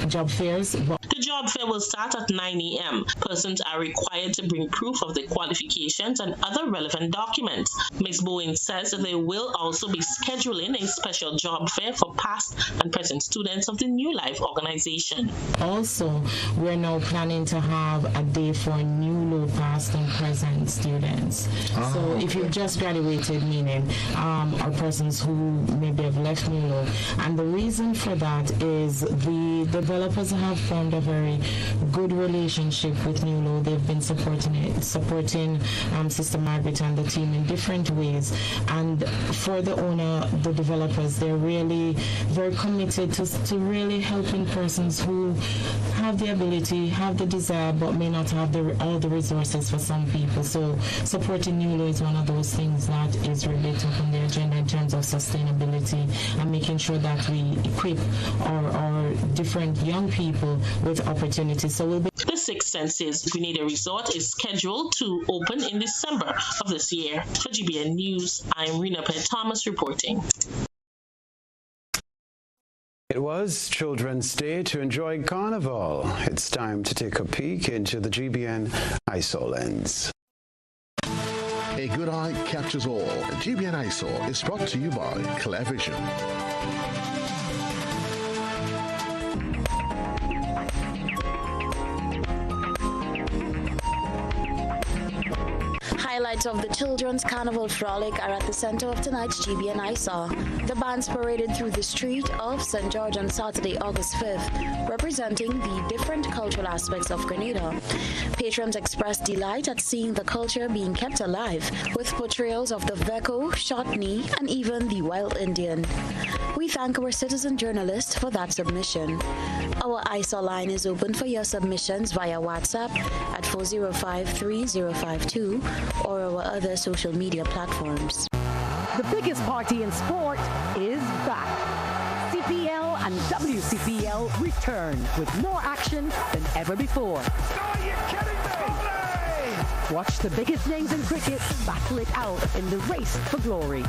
[SPEAKER 16] job fairs.
[SPEAKER 6] The job fair will start at 9 a.m. Persons are required to bring proof of their qualifications and other relevant documents. Ms. Bowen says that they will also be scheduling a special job fair for past and present students of the New Life organization.
[SPEAKER 16] Also, we're now planning to have a day for new low past and present students. So if you've just graduated, meaning or persons who maybe have left New Low, and the reason for that is the developers have formed a very good relationship with New Low. They've been supporting Sister Margaret and the team in different ways, and for the owner, the developers, they're really very committed to really helping persons who have the ability, have the desire, but may not have all the resources for some people. So supporting New Low is one of those things that is really top on the agenda in terms of sustainability and making sure that we equip our different young people with opportunities. So we'll be.
[SPEAKER 6] The Six Senses Grenada Resort is scheduled to open in December of this year. For GBN News, I'm Rena Thomas reporting.
[SPEAKER 4] It was Children's Day to enjoy Carnival. It's time to take a peek into the GBN ISO lens.
[SPEAKER 17] A good eye captures all. GBN ISO is brought to you by Clear Vision.
[SPEAKER 5] Highlights of the Children's Carnival Frolic are at the center of tonight's GBN ISA. The bands paraded through the street of St. George on Saturday, August 5th, representing the different cultural aspects of Grenada. Patrons expressed delight at seeing the culture being kept alive, with portrayals of the Veco, Shotney, and even the Wild Indian. We thank our citizen journalist for that submission. Our ISA line is open for your submissions via WhatsApp at 405-3052 or our other social media platforms.
[SPEAKER 18] The biggest party in sport is back. CPL and WCPL return with more action than ever before.
[SPEAKER 1] Are you kidding me?
[SPEAKER 18] Watch the biggest names in cricket battle it out in the race for glory.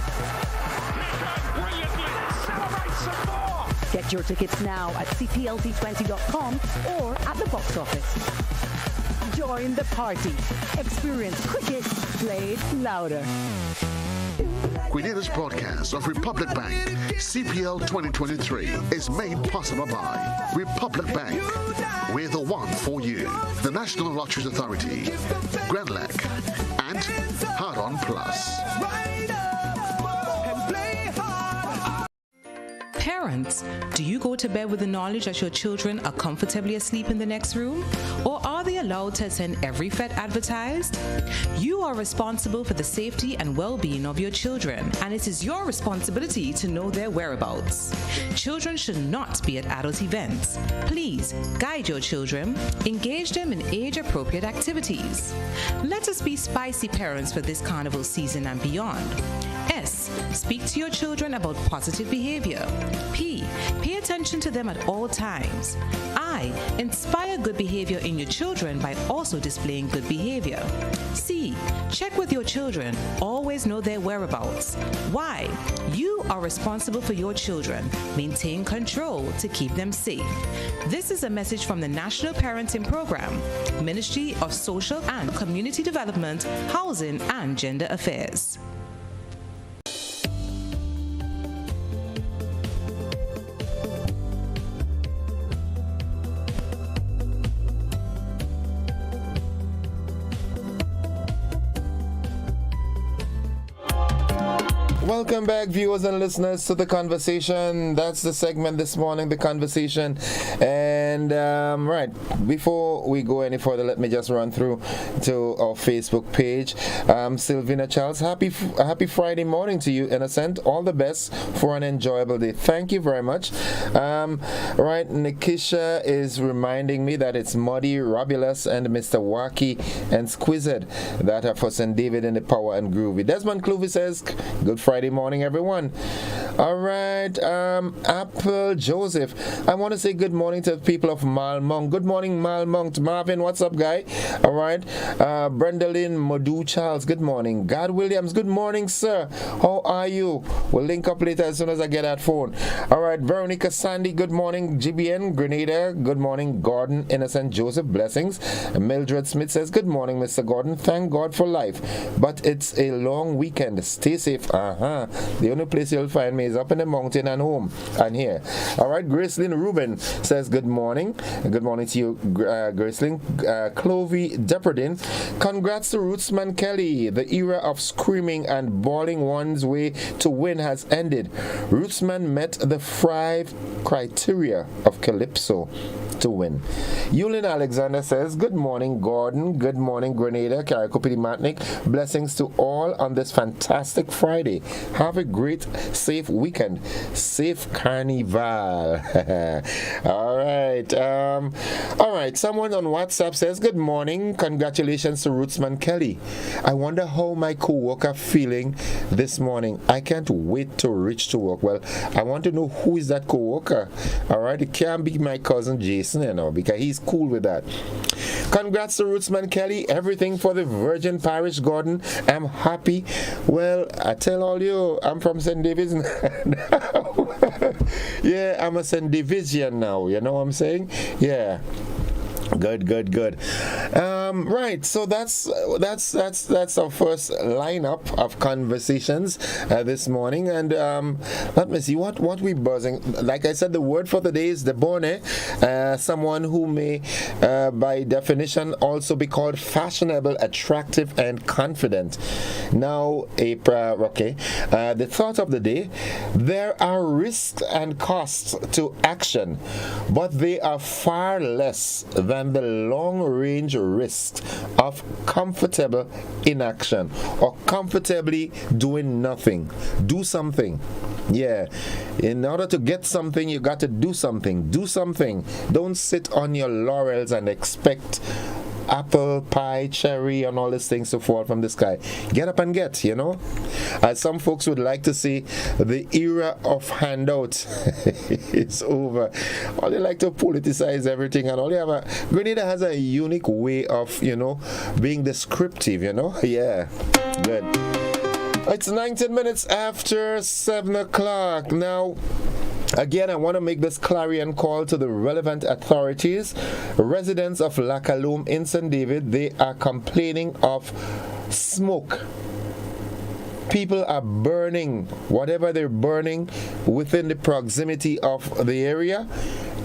[SPEAKER 1] Brilliantly. Celebrate some more.
[SPEAKER 18] Get your tickets now at cplt20.com or at the box office. Join the party. Experience cricket played louder.
[SPEAKER 17] Grenada's broadcast of Republic Bank CPL 2023 is made possible by Republic Bank. We're the one for you. The National Lotteries Authority, Grenlec, and Hard On Plus.
[SPEAKER 19] Parents, do you go to bed with the knowledge that your children are comfortably asleep in the next room? Or are they allowed to attend every fete advertised? You are responsible for the safety and well-being of your children, and it is your responsibility to know their whereabouts. Children should not be at adult events. Please guide your children, engage them in age-appropriate activities. Let us be spicy parents for this carnival season and beyond. S. Speak to your children about positive behavior. P. Pay attention to them at all times. I. Inspire good behavior in your children by also displaying good behavior. C. Check with your children. Always know their whereabouts. Y. You are responsible for your children. Maintain control to keep them safe. This is a message from the National Parenting Program, Ministry of Social and Community Development, Housing and Gender Affairs.
[SPEAKER 2] Welcome back, viewers and listeners, to The Conversation. That's the segment this morning, The Conversation. And, right, before we go any further, let me just run through to our Facebook page. Sylvina Charles, happy Friday morning to you, Innocent. All the best for an enjoyable day. Thank you very much. Right, Nikisha is reminding me that it's Muddy, Robulus, and Mr. Wacky and Squizzed that are for St. David in the Power and Groovy. Desmond Clouvy says, good Friday morning, everyone. All right, Apple Joseph, I want to say good morning to the people of Malmong. Good morning, Malmong. Marvin, what's up, guy? All right, Brendalyn Modu Charles, good morning. God Williams, good morning, sir. How are you? We'll link up later as soon as I get that phone. All right, Veronica Sandy, good morning. GBN Grenada, good morning. Gordon Innocent Joseph, blessings. Mildred Smith says, good morning, Mr. Gordon. Thank God for life, but it's a long weekend. Stay safe. The only place you'll find me is up in the mountain and home and here. All right, Gracelyn Rubin says good morning. Good morning to you, Gracelyn. Clovey Depardin, congrats to Rootsman Kelly. The era of screaming and bawling one's way to win has ended. Rootsman met the 5 criteria of Calypso to win. Yulin Alexander says, good morning, Gordon. Good morning, Grenada. Karakopidi Matnik. Blessings to all on this fantastic Friday. Have a great, safe weekend. Safe carnival. All right. All right. Someone on WhatsApp says, good morning. Congratulations to Rootsman Kelly. I wonder how my co-worker feeling this morning. I can't wait to reach to work. Well, I want to know who is that co-worker. All right. It can't be my cousin Jason, you know, because he's cool with that. Congrats to Rootsman Kelly. Everything for the Virgin Parish, Gordon. I'm happy. Well, I tell all you, I'm from St. David's now. Yeah, I'm a St. Davidian now. You know what I'm saying? Yeah. Good. Right, so that's our first lineup of conversations this morning, and let me see what we buzzing. Like I said, the word for the day is debonair, someone who may, by definition, also be called fashionable, attractive, and confident. Now, the thought of the day: there are risks and costs to action, but they are far less than the long-range risk of comfortable inaction or comfortably doing nothing. Do something. Yeah. In order to get something, you got to do something. Do something. Don't sit on your laurels and expect apple pie, cherry, and all these things to fall from the sky. Get up and get, you know. Some folks would like to see the era of handout is over. All they like to politicize everything, and all they have Grenada has a unique way of, you know, being descriptive, you know. Yeah, good. It's 19 minutes after 7 o'clock now. Again, I want to make this clarion call to the relevant authorities. Residents of Lacaloom in St. David, they are complaining of smoke. People are burning whatever they're burning within the proximity of the area,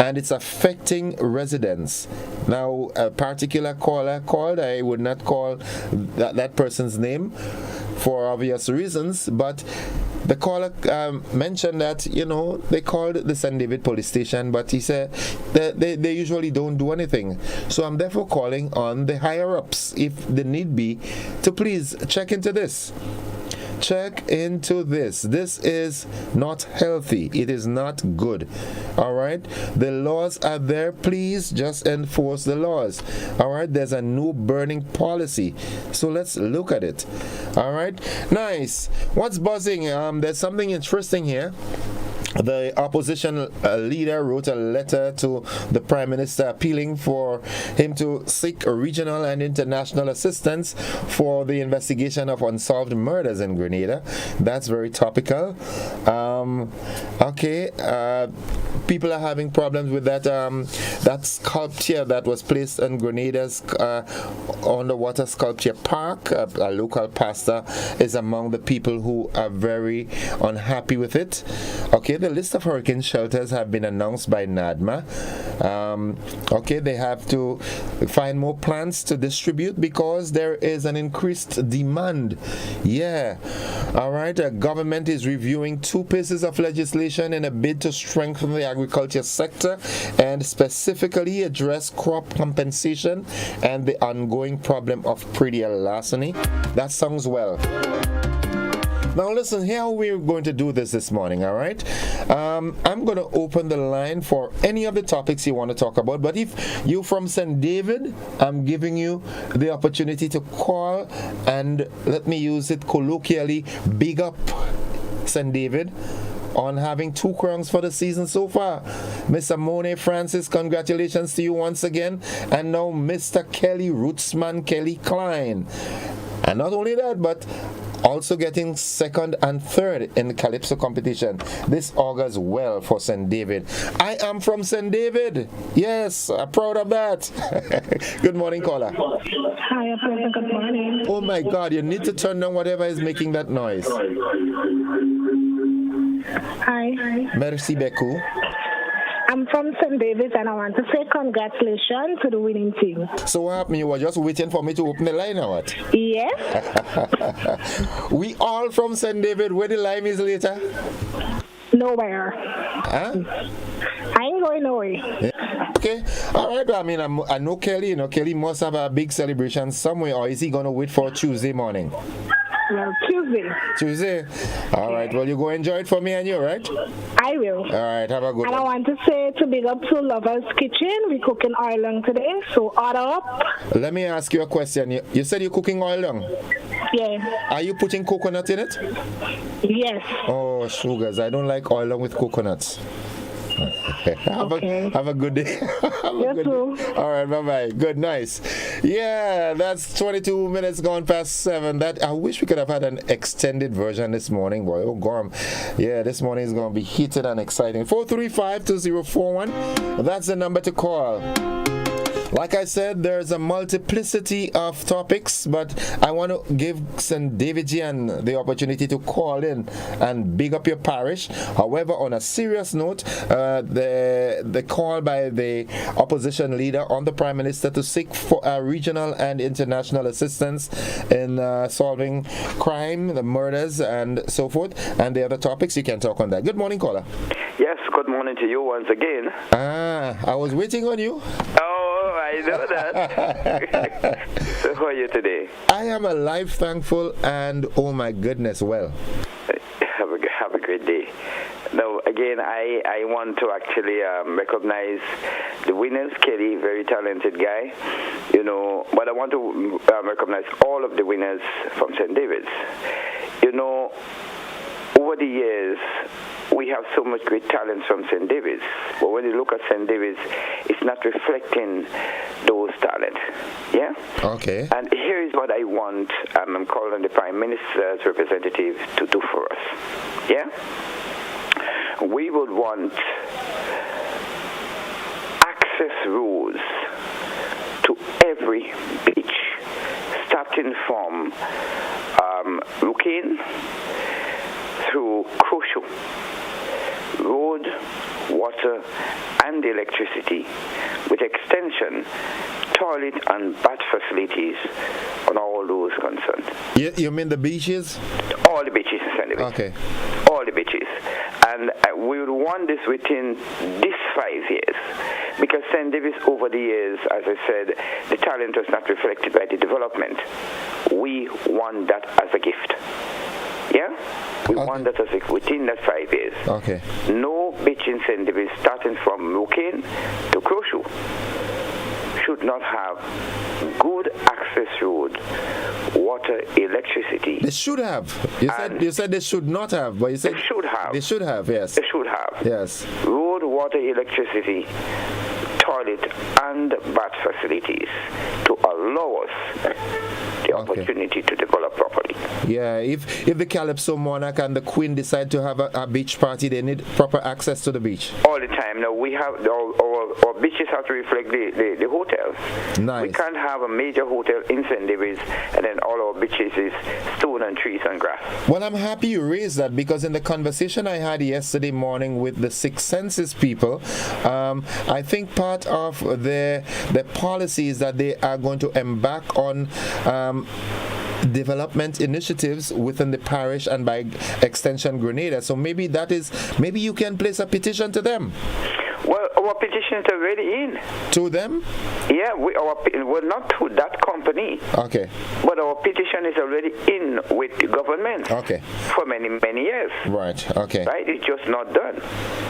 [SPEAKER 2] and it's affecting residents. Now, a particular caller called. I would not call that person's name for obvious reasons, but the caller mentioned that, they called the St. David police station, but he said that they usually don't do anything. So I'm therefore calling on the higher-ups, if the need be, to please check into this. Check into this. This is not healthy. It is not good. All right? The laws are there. Please just enforce the laws. All right? There's a no burning policy. So let's look at it. All right? Nice. What's buzzing? There's something interesting here. The opposition leader wrote a letter to the Prime Minister appealing for him to seek regional and international assistance for the investigation of unsolved murders in Grenada. That's very topical. People are having problems with that sculpture that was placed in Grenada's underwater sculpture park. A local pastor is among the people who are very unhappy with it. Okay, the list of hurricane shelters have been announced by NADMA. They have to find more plants to distribute because there is an increased demand. Yeah. All right. The government is reviewing 2 pieces of legislation in a bid to strengthen the agriculture sector and specifically address crop compensation and the ongoing problem of predial larceny. That sounds well. Now listen, here how we're going to do this morning, all right? I'm going to open the line for any of the topics you want to talk about, but if you're from St. David, I'm giving you the opportunity to call and, let me use it colloquially, big up St. David on having 2 crowns for the season so far. Mr. Monet Francis, congratulations to you once again. And now Mr. Kelly Rootsman Kelly Klein. And not only that, but also getting 2nd and 3rd in the Calypso competition. This augurs well for St. David. I am from St. David. Yes, I'm proud of that. Good morning, caller.
[SPEAKER 20] Hi, good morning.
[SPEAKER 2] Oh my God, you need to turn down whatever is making that noise.
[SPEAKER 20] Hi.
[SPEAKER 2] Merci beaucoup.
[SPEAKER 20] I'm from St. David's and I want to say congratulations to the winning team.
[SPEAKER 2] So what happened? You were just waiting for me to open the line or what?
[SPEAKER 20] Yes.
[SPEAKER 2] We all from St. David. Where the line is later?
[SPEAKER 20] Nowhere.
[SPEAKER 2] Huh?
[SPEAKER 20] I ain't going nowhere.
[SPEAKER 2] Yeah. Okay. All right. I mean, I know Kelly. Kelly must have a big celebration somewhere, or is he going to wait for Tuesday morning?
[SPEAKER 20] Well, Tuesday.
[SPEAKER 2] All right. Well, you go enjoy it for me and you, right?
[SPEAKER 20] I will.
[SPEAKER 2] All right. Have a good one.
[SPEAKER 20] And I want to say to big up to Lover's Kitchen. We're cooking oil long today, so order up.
[SPEAKER 2] Let me ask you a question. You said you're cooking oil long?
[SPEAKER 20] Yeah.
[SPEAKER 2] Are you putting coconut in it?
[SPEAKER 20] Yes.
[SPEAKER 2] Oh, sugars. I don't like oil long with coconuts. Have a good day.
[SPEAKER 20] You too.
[SPEAKER 2] All right, bye-bye. Good, nice. Yeah, that's 22 minutes gone past 7. I wish we could have had an extended version this morning, boy. Oh, Gorm. Yeah, this morning is going to be heated and exciting. 435-2041. That's the number to call. Like I said, there's a multiplicity of topics, but I want to give St. Davidian the opportunity to call in and big up your parish. However, on a serious note, the call by the opposition leader on the Prime Minister to seek for regional and international assistance in solving crime, the murders, and so forth, and the other topics, you can talk on that. Good morning, caller.
[SPEAKER 21] Yes, good morning to you once again.
[SPEAKER 2] I was waiting on you.
[SPEAKER 21] Oh, I know that. So how are you today?
[SPEAKER 2] I am alive, thankful, and oh my goodness, well.
[SPEAKER 21] Have a great day. Now, again, I want to actually recognize the winners. Kelly, very talented guy, but I want to recognize all of the winners from St. David's. Over the years, we have so much great talent from St. David's, but when you look at St. David's, it's not reflecting those talents. Yeah?
[SPEAKER 2] Okay.
[SPEAKER 21] And here is what I want, I'm calling on the Prime Minister's representative to do for us. Yeah? We would want access roads to every beach, starting from Rukane through Crucial, road, water, and electricity, with extension, toilet and bath facilities on all those concerned.
[SPEAKER 2] You mean the beaches?
[SPEAKER 21] All the beaches in St. Davis.
[SPEAKER 2] Okay.
[SPEAKER 21] All the beaches. And we would want this within this 5 years. Because St. Davis, over the years, as I said, the talent was not reflected by the development. We want that as a gift. Yeah? We want that as within that 5 years.
[SPEAKER 2] Okay.
[SPEAKER 21] No beach in St. Davis, starting from Lucan to Crowshoe, should not have good access road, water, electricity.
[SPEAKER 2] They should have. You said they should not have, but you said
[SPEAKER 21] they should have.
[SPEAKER 2] They should have, yes.
[SPEAKER 21] They should have.
[SPEAKER 2] Yes.
[SPEAKER 21] Road, water, electricity, toilet, and bath facilities to allow us the opportunity to develop properly.
[SPEAKER 2] Yeah, if the Calypso Monarch and the Queen decide to have a beach party, they need proper access to the beach.
[SPEAKER 21] All the time. Now, we have our beaches have to reflect the hotels.
[SPEAKER 2] Nice.
[SPEAKER 21] We can't have a major hotel in St. Davis and then all our beaches is stone and trees and grass.
[SPEAKER 2] Well, I'm happy you raised that, because in the conversation I had yesterday morning with the Six Senses people, I think part of the policies that they are going to embark on development initiatives within the parish and by extension Grenada. So maybe you can place a petition to them.
[SPEAKER 21] Well, our petition is already in.
[SPEAKER 2] To them?
[SPEAKER 21] Yeah, we're not to that company.
[SPEAKER 2] Okay.
[SPEAKER 21] But our petition is already in with the government.
[SPEAKER 2] Okay.
[SPEAKER 21] For many, many years.
[SPEAKER 2] Right. Okay.
[SPEAKER 21] Right? It's just not done.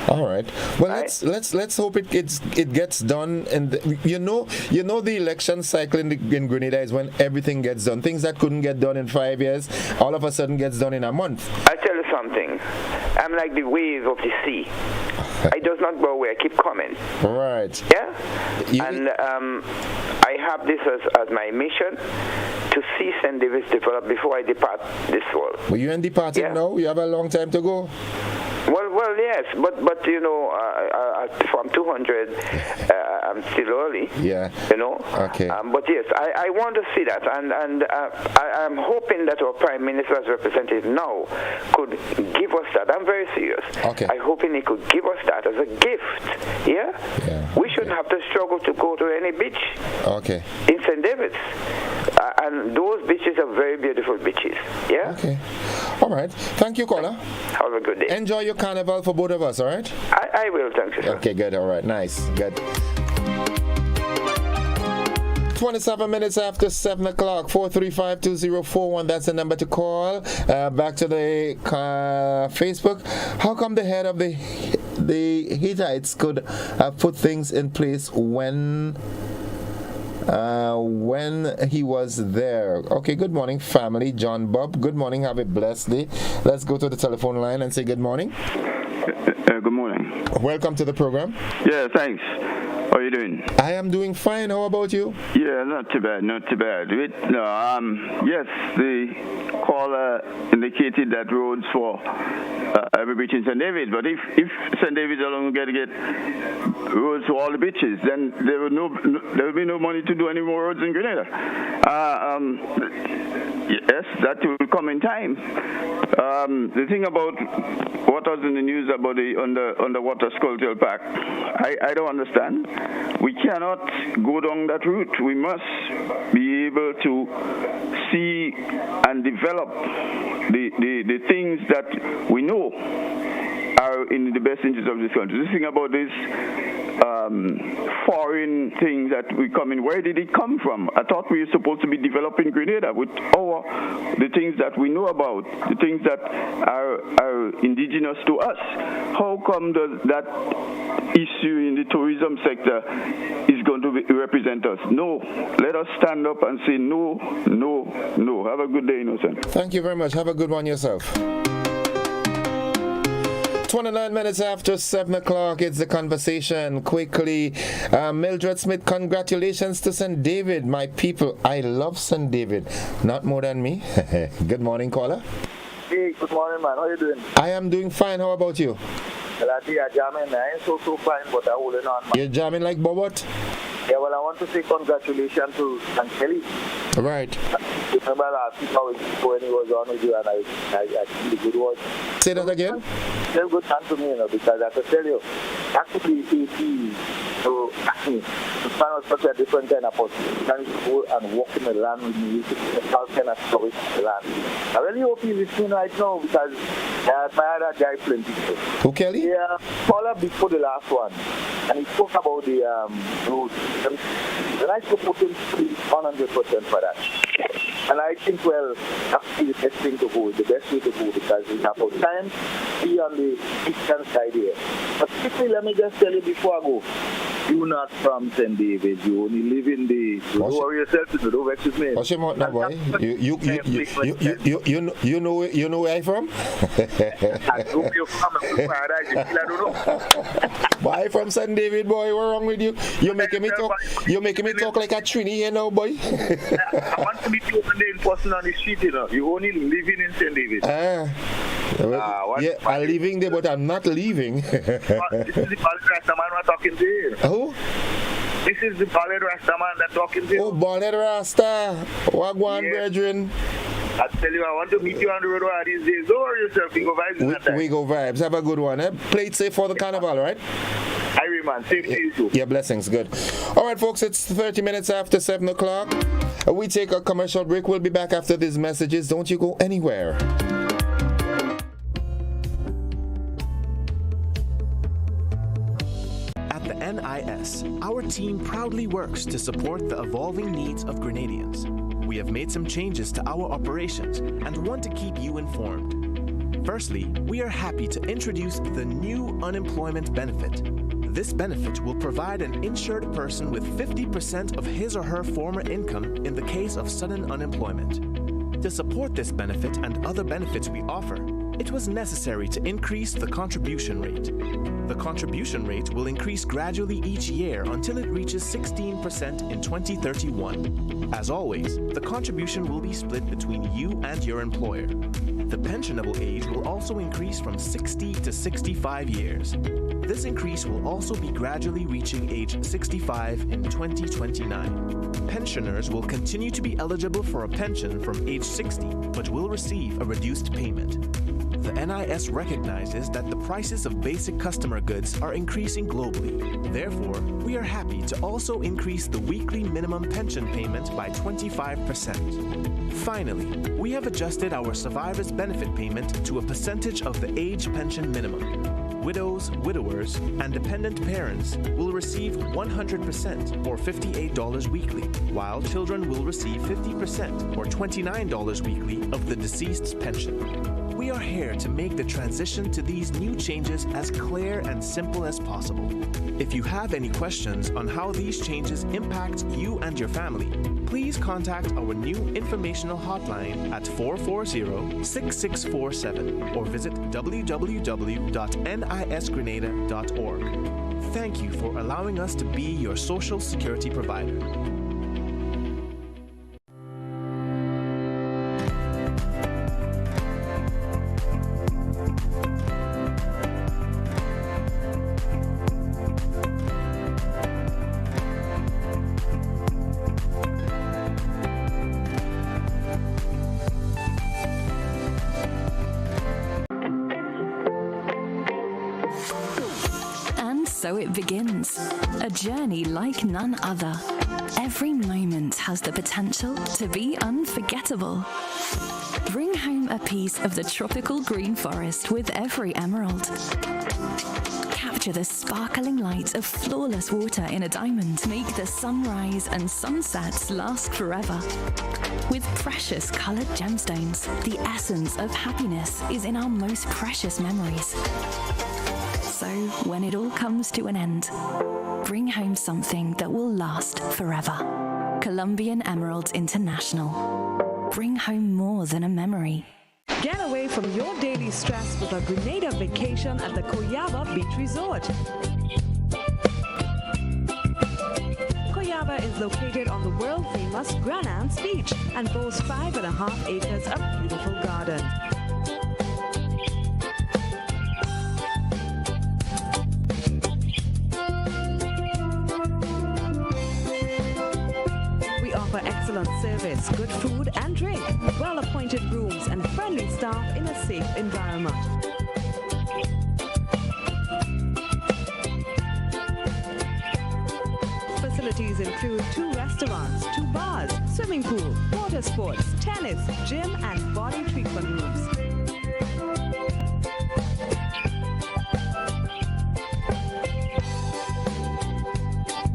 [SPEAKER 2] All right. Well, let's hope it gets done. And you know the election cycle in Grenada is when everything gets done. Things that couldn't get done in 5 years, all of a sudden gets done in a month.
[SPEAKER 21] I tell you something. I'm like the wave of the sea. I does not go away. I keep coming.
[SPEAKER 2] Right.
[SPEAKER 21] Yeah. And I have this as my mission to see St. Davis develop before I depart this world.
[SPEAKER 2] Well, you ain't departing now. You have a long time to go.
[SPEAKER 21] Well, yes, but you know, from 200, I'm still early.
[SPEAKER 2] Yeah.
[SPEAKER 21] You know.
[SPEAKER 2] Okay.
[SPEAKER 21] But yes, I want to see that, and I'm hoping that our Prime Minister, as representative now, could give us that. I'm very serious.
[SPEAKER 2] Okay.
[SPEAKER 21] I'm hoping he could give us that as a gift. Yeah. We shouldn't have to struggle to go to any beach.
[SPEAKER 2] Okay.
[SPEAKER 21] In St. David's. And those beaches are very beautiful beaches. Yeah?
[SPEAKER 2] Okay. All right. Thank you, caller.
[SPEAKER 21] Have a good day.
[SPEAKER 2] Enjoy your carnival for both of us, all right?
[SPEAKER 21] I will, thank you, sir.
[SPEAKER 2] Okay, good. All right. Nice. Good. 27 minutes after 7 o'clock, 435-2041. That's the number to call. Back to the Facebook. How come the head of the Hittites could have put things in place when he was there? Okay, good morning, family. John Bob, good morning. Have a blessed day. Let's go to the telephone line and say good morning.
[SPEAKER 3] Good morning.
[SPEAKER 2] Welcome to the program.
[SPEAKER 3] Yeah, thanks. How are you doing?
[SPEAKER 2] I am doing fine. How about you?
[SPEAKER 3] Yeah, not too bad, not too bad. Yes, the caller indicated that roads for every beach in St. David, but if St. David alone going to get roads for all the beaches, then there will be no money to do any more roads in Grenada. Yes, that will come in time. The thing about what was in the news about the underwater sculptural park, I don't understand. We cannot go down that route. We must be able to see and develop the things that we know are in the best interest of this country. The thing about this foreign things that we come in, where did it come from? I thought we were supposed to be developing Grenada with the things that we know about, the things that are indigenous to us. How come that issue in the tourism sector is going to represent us? No. Let us stand up and say no, no, no. Have a good day, Innocent.
[SPEAKER 2] Thank you very much. Have a good one yourself. 29 minutes after 7 o'clock, it's the conversation. Quickly, Mildred Smith, congratulations to St. David. My people, I love St. David. Not more than me. Good morning, caller.
[SPEAKER 22] Hey, good morning, man. How you doing?
[SPEAKER 2] I am doing fine. How about you?
[SPEAKER 22] Well, I think I'm jamming. I ain't so fine, but I'm holding on, man.
[SPEAKER 2] You're jamming like Bobot?
[SPEAKER 22] Yeah, well, I want to say congratulations to St. Kelly.
[SPEAKER 2] Right.
[SPEAKER 22] Remember last week when he was on with you, and I think the good words.
[SPEAKER 2] Say that again?
[SPEAKER 22] Still good time to me, because I can tell you, actually 18 to The man was such a different kind of person. He can go and walk in the land with me. You can all kind of stories in the land. I really hope he's listening right now because I admire that guy plenty.
[SPEAKER 2] Who, Kelly?
[SPEAKER 22] Yeah, call up before the last one. And he spoke about the road. And I should put him 100% for that. And I think, well, that's the best thing to go, the best way to go, because we have our time to be on the eastern side here. But quickly, let me just tell you before I go, you're not from St. David. You only live in the. You don't worry yourself. You don't vex with me.
[SPEAKER 2] What's your mouth now, boy? You know where I'm from?
[SPEAKER 22] I know you're from. I don't know.
[SPEAKER 2] Boy, from St. David, boy. What's wrong with you? You're making me talk. You're making me talk like a Trini here now, boy.
[SPEAKER 22] I want to meet you one day in person on the street. You know, you only living in St. David.
[SPEAKER 2] Yeah, I'm living there, but I'm not leaving.
[SPEAKER 22] This is the bald Rasta man we're talking to here.
[SPEAKER 2] Who?
[SPEAKER 22] This is the bald Rasta man that's talking to you.
[SPEAKER 2] Oh, bald Rasta. Wagwan, brethren.
[SPEAKER 22] I tell you, I want to meet you on the road one of these days. Don't worry yourself. We go vibes in that time.
[SPEAKER 2] We go vibes. Have a good one. Eh? Play it safe for the carnival, right?
[SPEAKER 22] Irie, man. Same to you too.
[SPEAKER 2] Yeah, blessings. Good. All right, folks. It's 30 minutes after 7 o'clock. We take a commercial break. We'll be back after these messages. Don't you go anywhere.
[SPEAKER 7] At the NIS, our team proudly works to support the evolving needs of Grenadians. We have made some changes to our operations and want to keep you informed. Firstly, we are happy to introduce the new unemployment benefit. This benefit will provide an insured person with 50% of his or her former income in the case of sudden unemployment. To support this benefit and other benefits we offer, it was necessary to increase the contribution rate. The contribution rate will increase gradually each year until it reaches 16% in 2031. As always, the contribution will be split between you and your employer. The pensionable age will also increase from 60 to 65 years. This increase will also be gradually reaching age 65 in 2029. Pensioners will continue to be eligible for a pension from age 60, but will receive a reduced payment. The NIS recognizes that the prices of basic customer goods are increasing globally. Therefore, we are happy to also increase the weekly minimum pension payment by 25%. Finally, we have adjusted our survivor's benefit payment to a percentage of the age pension minimum. Widows, widowers, and dependent parents will receive 100% or $58 weekly, while children will receive 50% or $29 weekly of the deceased's pension. We are here to make the transition to these new changes as clear and simple as possible. If you have any questions on how these changes impact you and your family, please contact our new informational hotline at 440-6647 or visit www.nisgrenada.org. Thank you for allowing us to be your social security provider.
[SPEAKER 8] So it begins, a journey like none other. Every moment has the potential to be unforgettable. Bring home a piece of the tropical green forest with every emerald. Capture the sparkling light of flawless water in a diamond. Make the sunrise and sunsets last forever. With precious colored gemstones, the essence of happiness is in our most precious memories. So, when it all comes to an end, bring home something that will last forever. Colombian Emeralds International. Bring home more than a memory.
[SPEAKER 18] Get away from your daily stress with a Grenada vacation at the Coyaba Beach Resort. Coyaba is located on the world-famous Grenada Beach and boasts 5.5 acres of beautiful garden. Excellent service, good food and drink, well-appointed rooms and friendly staff in a safe environment. Facilities include 2 restaurants, 2 bars, swimming pool, water sports, tennis, gym, and body treatment rooms.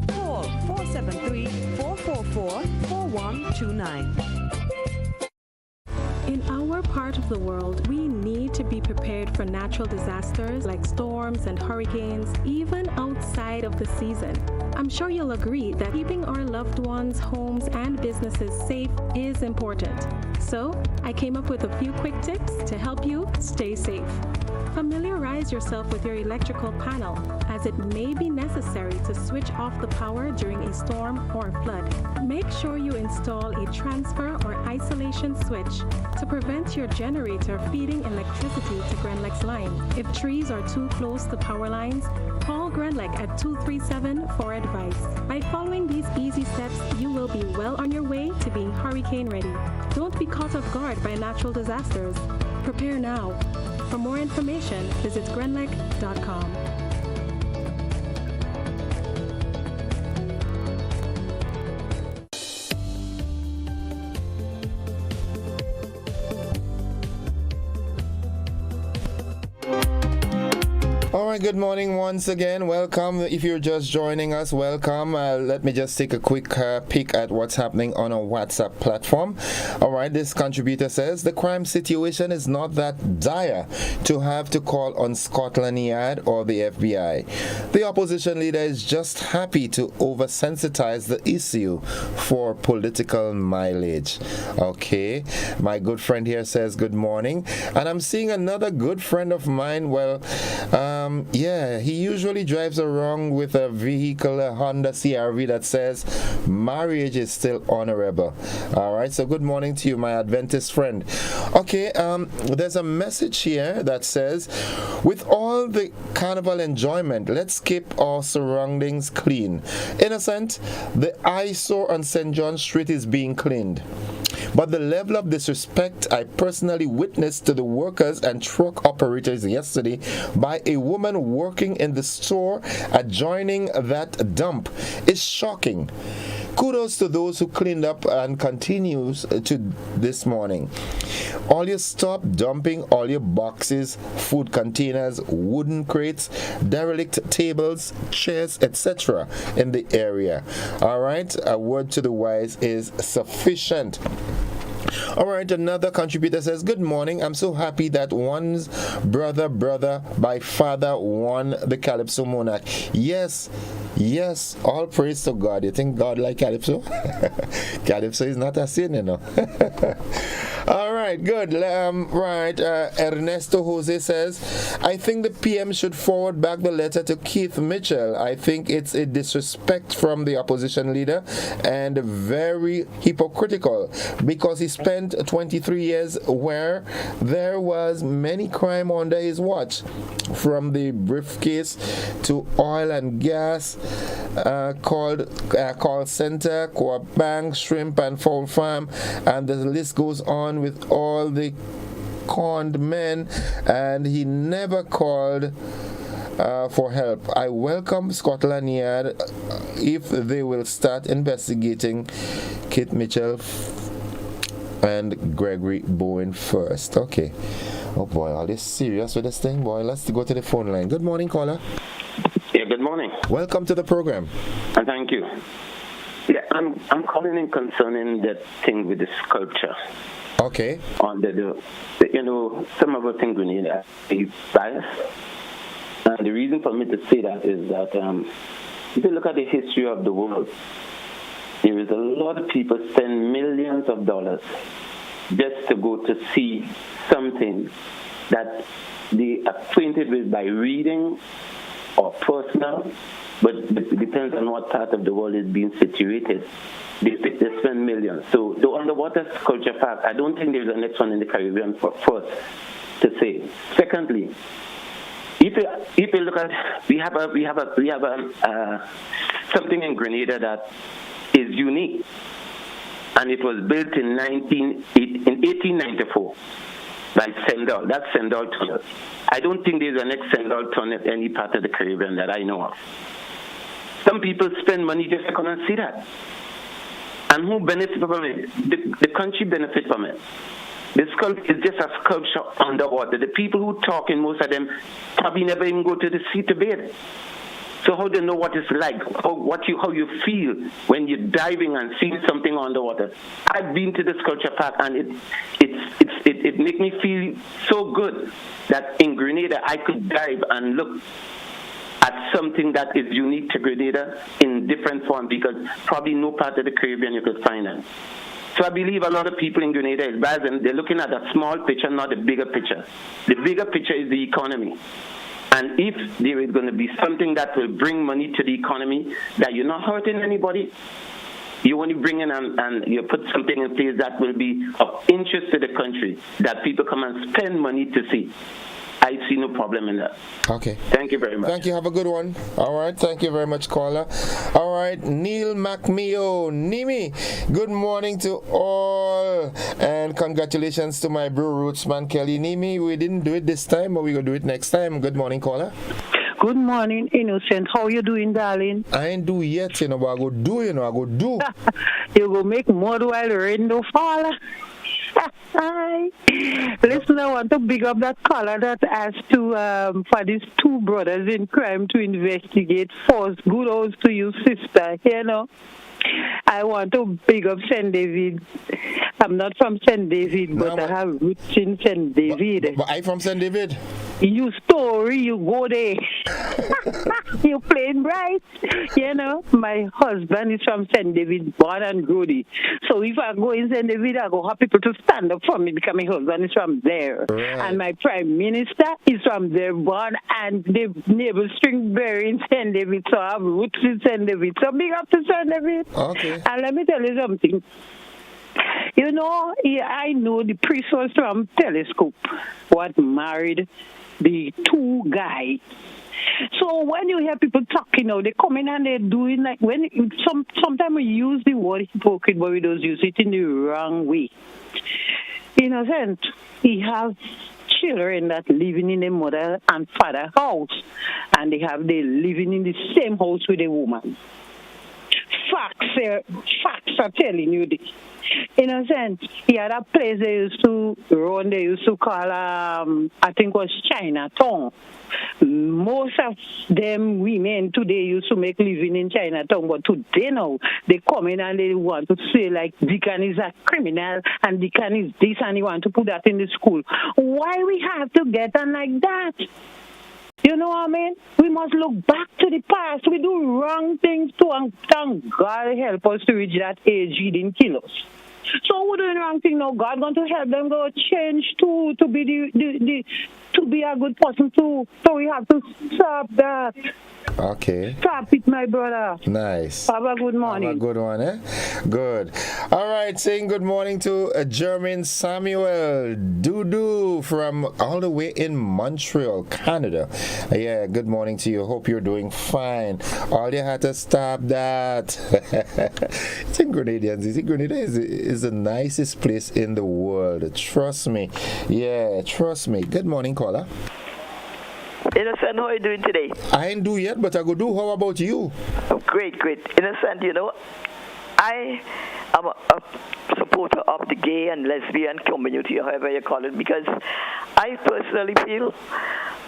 [SPEAKER 18] Call 473-444-4129.
[SPEAKER 9] In our part of the world, we need to be prepared for natural disasters like storms and hurricanes, even outside of the season. I'm sure you'll agree that keeping our loved ones, homes, and businesses safe is important. So, I came up with a few quick tips to help you stay safe. Familiarize yourself with your electrical panel, as it may be necessary to switch off the power during a storm or flood. Make sure you install a transfer or isolation switch to prevent your generator feeding electricity to Grenlec's line. If trees are too close to power lines, call Grenlec at 237 for advice. By following these easy steps, you will be well on your way to being hurricane ready. Don't be caught off guard by natural disasters. Prepare now. For more information, visit grenlec.com.
[SPEAKER 2] All right, good morning once again. Welcome. If you're just joining us, welcome. Let me just take a quick peek at what's happening on our WhatsApp platform. All right, this contributor says, the crime situation is not that dire to have to call on Scotland Yard or the FBI. The opposition leader is just happy to oversensitize the issue for political mileage. Okay, my good friend here says, good morning. And I'm seeing another good friend of mine, yeah, he usually drives around with a vehicle, a Honda CR-V that says marriage is still honorable. All right, so good morning to you, my Adventist friend. Okay, there's a message here that says, with all the carnival enjoyment, let's keep our surroundings clean. Innocent, the eyesore on St. John Street is being cleaned. But the level of disrespect I personally witnessed to the workers and truck operators yesterday by a woman working in the store adjoining that dump is shocking. Kudos to those who cleaned up and continues to this morning. All your stop dumping all your boxes, food containers, wooden crates, derelict tables, chairs, etc. in the area. All right, a word to the wise is sufficient. All right, another contributor says, good morning. I'm so happy that one's brother by father won the Calypso Monarch. Yes, all praise to God. You think God like Calypso? Calypso is not a sin, you know. All right, good. Ernesto Jose says, I think the PM should forward back the letter to Keith Mitchell. I think it's a disrespect from the opposition leader and very hypocritical because he spent 23 years where there was many crime under his watch, from the briefcase to oil and gas, call center, co-op bank, shrimp and fowl farm, and the list goes on with all the conned men, and he never called for help. I welcome Scotland Yard if they will start investigating Kit Mitchell and Gregory Bowen first. Okay. Oh boy, are they serious with this thing, boy? Let's go to the phone line. Good morning, caller.
[SPEAKER 11] Yeah, good morning.
[SPEAKER 2] Welcome to the program.
[SPEAKER 11] And thank you. Yeah, I'm calling in concerning that thing with the sculpture.
[SPEAKER 2] Okay.
[SPEAKER 11] On some of the things we need are biased. And the reason for me to say that is that if you look at the history of the world, there is a lot of people spend millions of dollars just to go to see something that they are acquainted with by reading or personal, but it depends on what part of the world is being situated. They spend millions. So the underwater sculpture park, I don't think there's a next one in the Caribbean for us to say. Secondly, if you look at, we have something in Grenada that is unique, and it was built in 1894 by Sendall. That's Sendall Tunnel. I don't think there's a next Sendall Tunnel in any part of the Caribbean that I know of.
[SPEAKER 12] Some people spend money just to come and see that. And who benefits from it? The country benefits from it. The sculpture is just a sculpture underwater. The people who talk, and most of them probably never even go to the sea to bathe. So how do they know what it's like? How you feel when you're diving and seeing something underwater? I've been to the sculpture park, and it makes me feel so good that in Grenada I could dive and look at something that is unique to Grenada in different form, because probably no part of the Caribbean you could find that. So I believe a lot of people in Grenada is bad, and they're looking at a small picture, not the bigger picture. The bigger picture is the economy. And if there is going to be something that will bring money to the economy, that you're not hurting anybody, you only bring in and you put something in place that will be of interest to the country, that people come and spend money to see. I see no problem in that.
[SPEAKER 2] Okay.
[SPEAKER 12] Thank you very much.
[SPEAKER 2] Thank you. Have a good one. All right. Thank you very much, caller. All right. Neil McMeo, Nimi. Good morning to all. And congratulations to my bro Rootsman Kelly. Nimi, we didn't do it this time, but we're going to do it next time. Good morning, caller.
[SPEAKER 13] Good morning, Innocent. How you doing, darling?
[SPEAKER 2] I ain't do yet, but I go do, I go do.
[SPEAKER 13] You go make mud while the rain don't fall. Listen, I want to big up that caller that asked for these two brothers in crime to investigate first. Kudos to you, sister. You know, I want to big up St. David. I'm not from St. David, but I have roots in St. David.
[SPEAKER 2] But I from St. David?
[SPEAKER 13] You story, you go there. You playing bright. You know, my husband is from St. David, born and grew. So if I go in St. David, I go have people to stand up for me because my husband is from there. Right. And my prime minister is from there, born and the navel string bearer in St. David. So I have roots in St. David. So big up to St. David.
[SPEAKER 2] Okay.
[SPEAKER 13] And let me tell you something. You know, I know the priest was from Telescope, what married the two guys. So when you hear people talking now, they come in and they're doing like, when sometimes we use the word hypocrite, but we don't use it in the wrong way. In a sense, he has children that living in a mother and father house, and they living in the same house with a woman. Facts are telling you this. In a sense, he had a place they used to run, they used to call, I think it was Chinatown. Most of them women today used to make living in Chinatown, but today now, they come in and they want to say like Deacon is a criminal and Deacon is this, and they want to put that in the school. Why we have to get on like that? You know what I mean? We must look back to the past. We do wrong things too, and thank God help us to reach that age He didn't kill us. So we're doing wrong thing now. God going to help them go change to be to be a good person too. So we have to stop that.
[SPEAKER 2] Okay.
[SPEAKER 13] Stop it, my brother.
[SPEAKER 2] Nice.
[SPEAKER 13] Have a good morning.
[SPEAKER 2] Have a good one, eh? Good. All right, saying good morning to Jermaine Samuel Dudu from all the way in Montreal, Canada. Yeah, good morning to you. Hope you're doing fine. All you had to stop that. It's in Grenadians. You see, Grenada is the nicest place in the world. Trust me. Yeah, trust me. Good morning, caller.
[SPEAKER 23] Innocent, how are you doing today?
[SPEAKER 2] I ain't do yet, but I go do. How about you?
[SPEAKER 23] Great. Innocent, you know, I am a supporter of the gay and lesbian community, however you call it, because I personally feel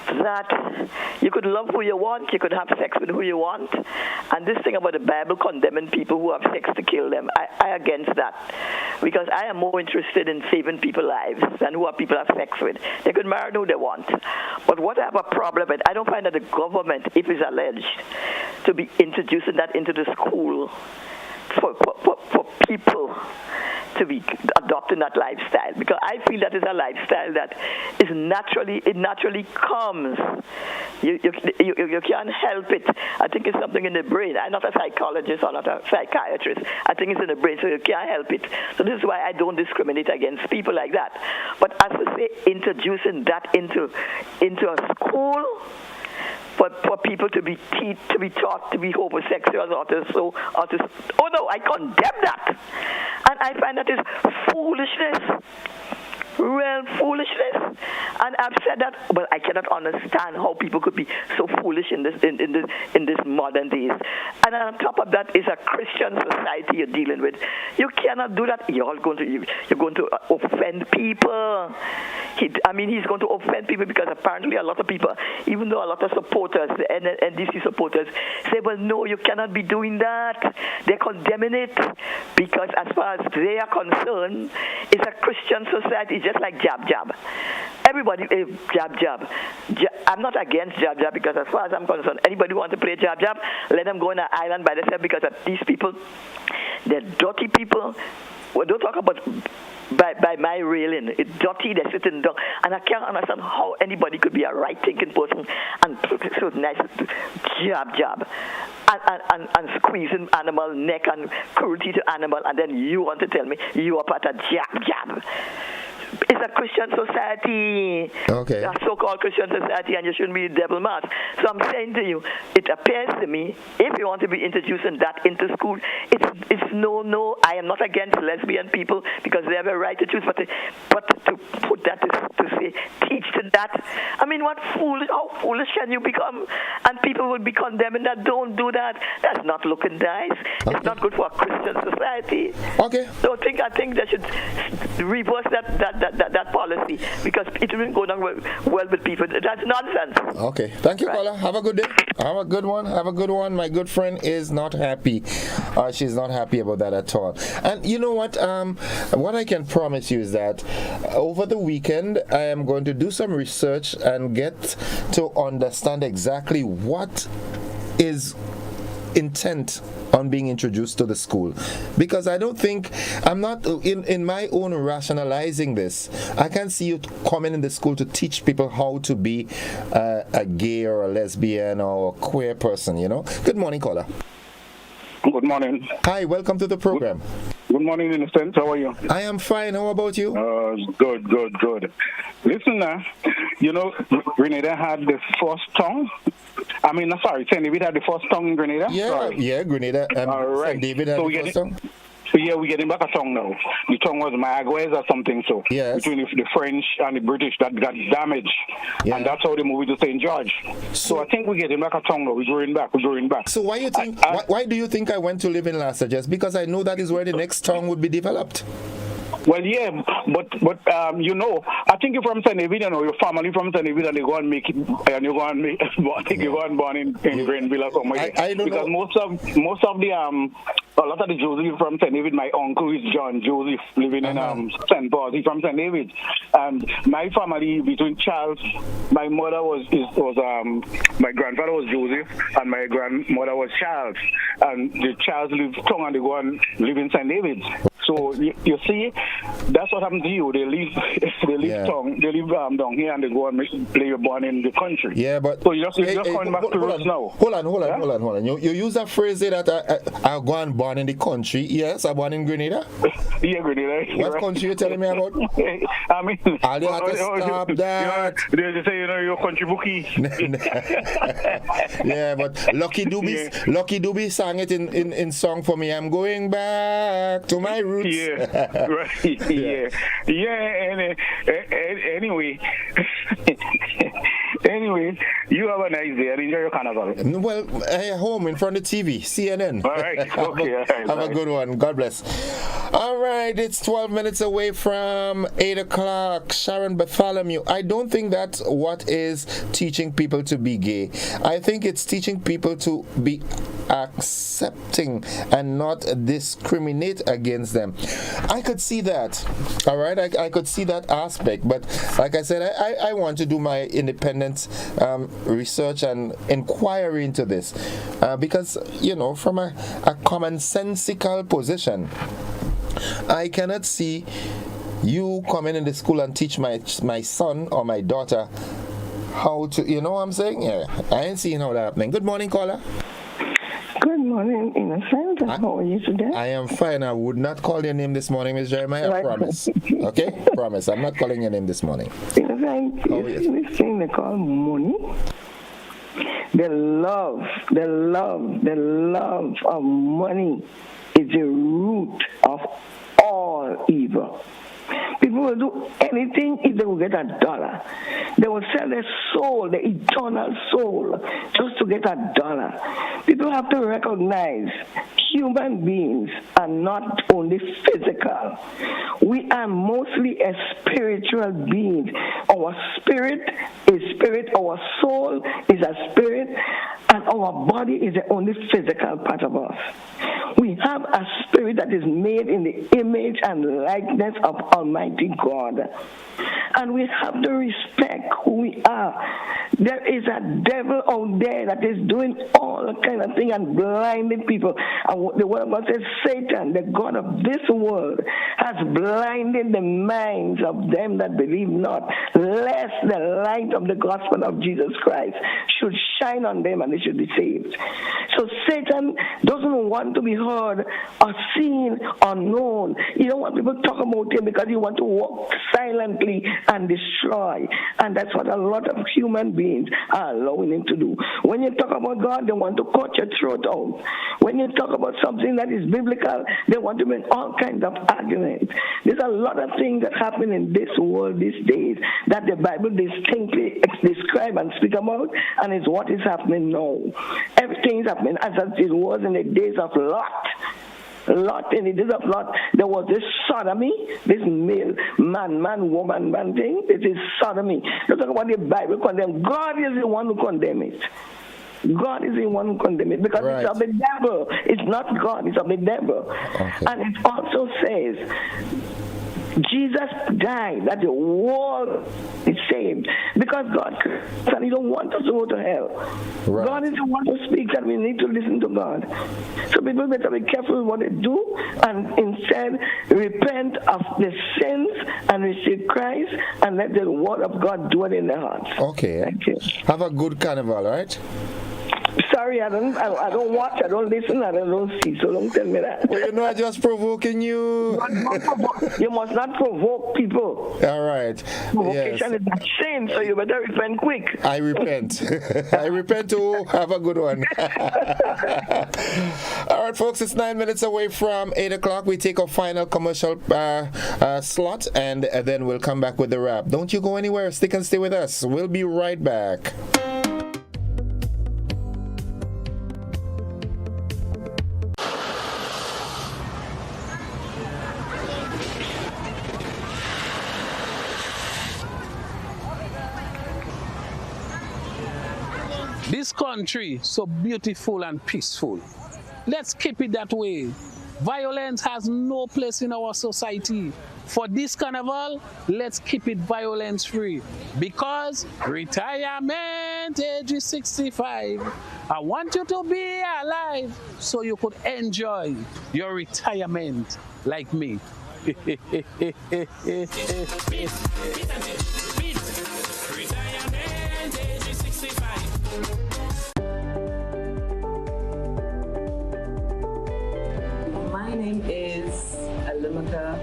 [SPEAKER 23] that you could love who you want, you could have sex with who you want, and this thing about the Bible condemning people who have sex to kill them, I against that, because I am more interested in saving people's lives than who people have sex with. They could marry who they want, but what I have a problem with, I don't find that the government, if it's alleged, to be introducing that into the school for people to be adopting that lifestyle, because I feel that is a lifestyle that is naturally comes. You can't help it. I think it's something in the brain. I'm not a psychologist or not a psychiatrist. I think it's in the brain, so you can't help it. So this is why I don't discriminate against people like that. But as to say, introducing that into a school for people to be taught to be homosexuals or to oh no, I condemn that, and I find that is foolishness, real foolishness. And I've said that, but I cannot understand how people could be so foolish in this modern days. And on top of that is a Christian society you're dealing with. You cannot do that. You're going to offend people. He's going to offend people because apparently a lot of people, even though a lot of supporters, the NDC supporters, say, well, no, you cannot be doing that. They're condemning it because as far as they are concerned, it's a Christian society, just like jab. Everybody, jab. I'm not against jab because as far as I'm concerned, anybody who wants to play jab, let them go on an island by themselves because these people, they're dirty people. Well, don't talk about by my railing. It's dirty, they're sitting down. And I can't understand how anybody could be a right-thinking person and so nice to jab. And squeezing animal neck and cruelty to animal, and then you want to tell me you are part of jab. It's a Christian society, a so-called Christian society, and you shouldn't be devil mad. So I'm saying to you, it appears to me, if you want to be introducing that into school, it's no. I am not against lesbian people because they have a right to choose, but to put that to say teach to that. I mean, how foolish can you become? And people will be condemning that. Don't do that. That's not looking nice. Okay. It's not good for a Christian society.
[SPEAKER 2] Okay.
[SPEAKER 23] So I think they should reverse that policy because it will go down well with people. That's nonsense.
[SPEAKER 2] Okay. Thank you, caller. Have a good day. Have a good one. My good friend is not happy. She's not happy about that at all. And you know what? What I can promise you is that over the weekend, I am going to do some research and get to understand exactly what is intent on being introduced to the school, because I don't think I'm not in my own rationalizing this. I can see you coming in the school to teach people how to be a gay or a lesbian or a queer person. Good morning, caller.
[SPEAKER 10] Good morning.
[SPEAKER 2] Hi, welcome to the program.
[SPEAKER 10] Good morning, Innocent. How are you?
[SPEAKER 2] I am fine. How about you?
[SPEAKER 10] Good. Listen, Grenada had the first tongue. St. David had the first tongue in Grenada?
[SPEAKER 2] Yeah, Grenada.
[SPEAKER 10] All right.
[SPEAKER 2] St. David had the first tongue.
[SPEAKER 10] So yeah, we're getting back a tongue now. The tongue was Mayaguez or something, so between the French and the British that got damaged. Yeah. And that's how they moved to St. George. So I think we're getting back a tongue now. We're growing back.
[SPEAKER 2] So why do you think I went to live in Lassa? Just because I know that is where the next tongue would be developed?
[SPEAKER 10] Well, yeah, but I think you're from St. David, your family from St. David, and they go and make it, and you go and make, you go and born in Grenville or somewhere. I don't know. Most of the a lot of the Joseph from St. David, my uncle is John Joseph, living in St. Paul. He's from St. David, and my family between Charles, my mother was my grandfather was Joseph, and my grandmother was Charles, and the Charles lived tongue and they go and live in St. David. So you see, that's what happened to you. They leave tongue, they leave down here, and they go and play your born in the country.
[SPEAKER 2] Yeah, but
[SPEAKER 10] so you're just coming back to roots now.
[SPEAKER 2] Hold on. You use a phrase that I go and born in the country. Yes, I born in Grenada.
[SPEAKER 10] Yeah, Grenada.
[SPEAKER 2] What country you telling me about?
[SPEAKER 10] I mean,
[SPEAKER 2] I'll have to stop that.
[SPEAKER 10] They say your country bookie.
[SPEAKER 2] Yeah, but Lucky Doobie sang it in song for me. I'm going back to my roots.
[SPEAKER 10] Yeah, right. Yeah. Anyway, you have a nice day and enjoy your carnival.
[SPEAKER 2] Well, home in front of the TV, CNN.
[SPEAKER 10] All right. Okay.
[SPEAKER 2] Have a good one. God bless. All right, it's 12 minutes away from 8 o'clock. Sharon Bartholomew, I don't think that's what is teaching people to be gay. I think it's teaching people to be accepting and not discriminate against them. I could see that. All right, I could see that aspect. But like I said, I want to do my independent research and inquiry into this because, from a commonsensical position, I cannot see you coming in the school and teach my son or my daughter how to, you know what I'm saying? Yeah, I ain't seeing how that happening. Good morning, caller.
[SPEAKER 14] Good morning, Innocent. How are you today?
[SPEAKER 2] I am fine. I would not call your name this morning, Ms. Jeremiah. I promise. Okay? Promise. I'm not calling your name this morning.
[SPEAKER 14] Innocent, this thing they call money. The love of money is the root of all evil. People will do anything if they will get $1. They will sell their soul, their eternal soul, just to get $1. People have to recognize human beings are not only physical. We are mostly a spiritual being. Our spirit is spirit, our soul is a spirit, and our body is the only physical part of us. We have a spirit that is made in the image and likeness of Almighty God. And we have to respect who we are. There is a devil out there that is doing all kind of things and blinding people. And the word of God says, Satan, the God of this world, has blinded the minds of them that believe not, lest the light of the gospel of Jesus Christ should shine on them and they should be saved. So Satan doesn't want to be heard or seen or known. He don't want people to talk about him because he wants to walk silently and destroy. And that's what a lot of human beings are allowing him to do. When you talk about God, they want to cut your throat out. When you talk about something that is biblical, they want to make all kinds of arguments. There's a lot of things that happen in this world these days that the Bible distinctly describes and speaks about, and it's what is happening now. Everything is happening as it was in the days of Lot. In the days of Lot, there was this sodomy, this male man, woman thing. It is sodomy. Don't talk about the Bible condemn. God is the one who condemn it. God is the one who condemn it because it's of the devil. It's not God, it's of the devil. Okay. And it also says, Jesus died that the world is saved because God and He don't want us to go to hell. Right. God is the one who speaks and we need to listen to God. So people better be careful with what they do and instead repent of the sins and receive Christ and let the word of God dwell in their hearts.
[SPEAKER 2] Okay.
[SPEAKER 14] Thank you.
[SPEAKER 2] Have a good carnival, right?
[SPEAKER 14] Sorry, I don't watch, I don't listen, I don't see, so don't tell me that.
[SPEAKER 2] Well, you know, I'm just provoking you.
[SPEAKER 14] You must not provoke people.
[SPEAKER 2] All right.
[SPEAKER 14] Provocation is a sin, so you better repent quick.
[SPEAKER 2] I repent. I repent too. Have a good one. All right, folks, it's 9 minutes away from 8 o'clock. We take our final commercial slot, and then we'll come back with the wrap. Don't you go anywhere. Stick and stay with us. We'll be right back.
[SPEAKER 6] This country so beautiful and peaceful. Let's keep it that way. Violence has no place in our society. For this carnival, let's keep it violence free. Because retirement age is 65. I want you to be alive so you could enjoy your retirement like me.
[SPEAKER 15] My name is Alimaka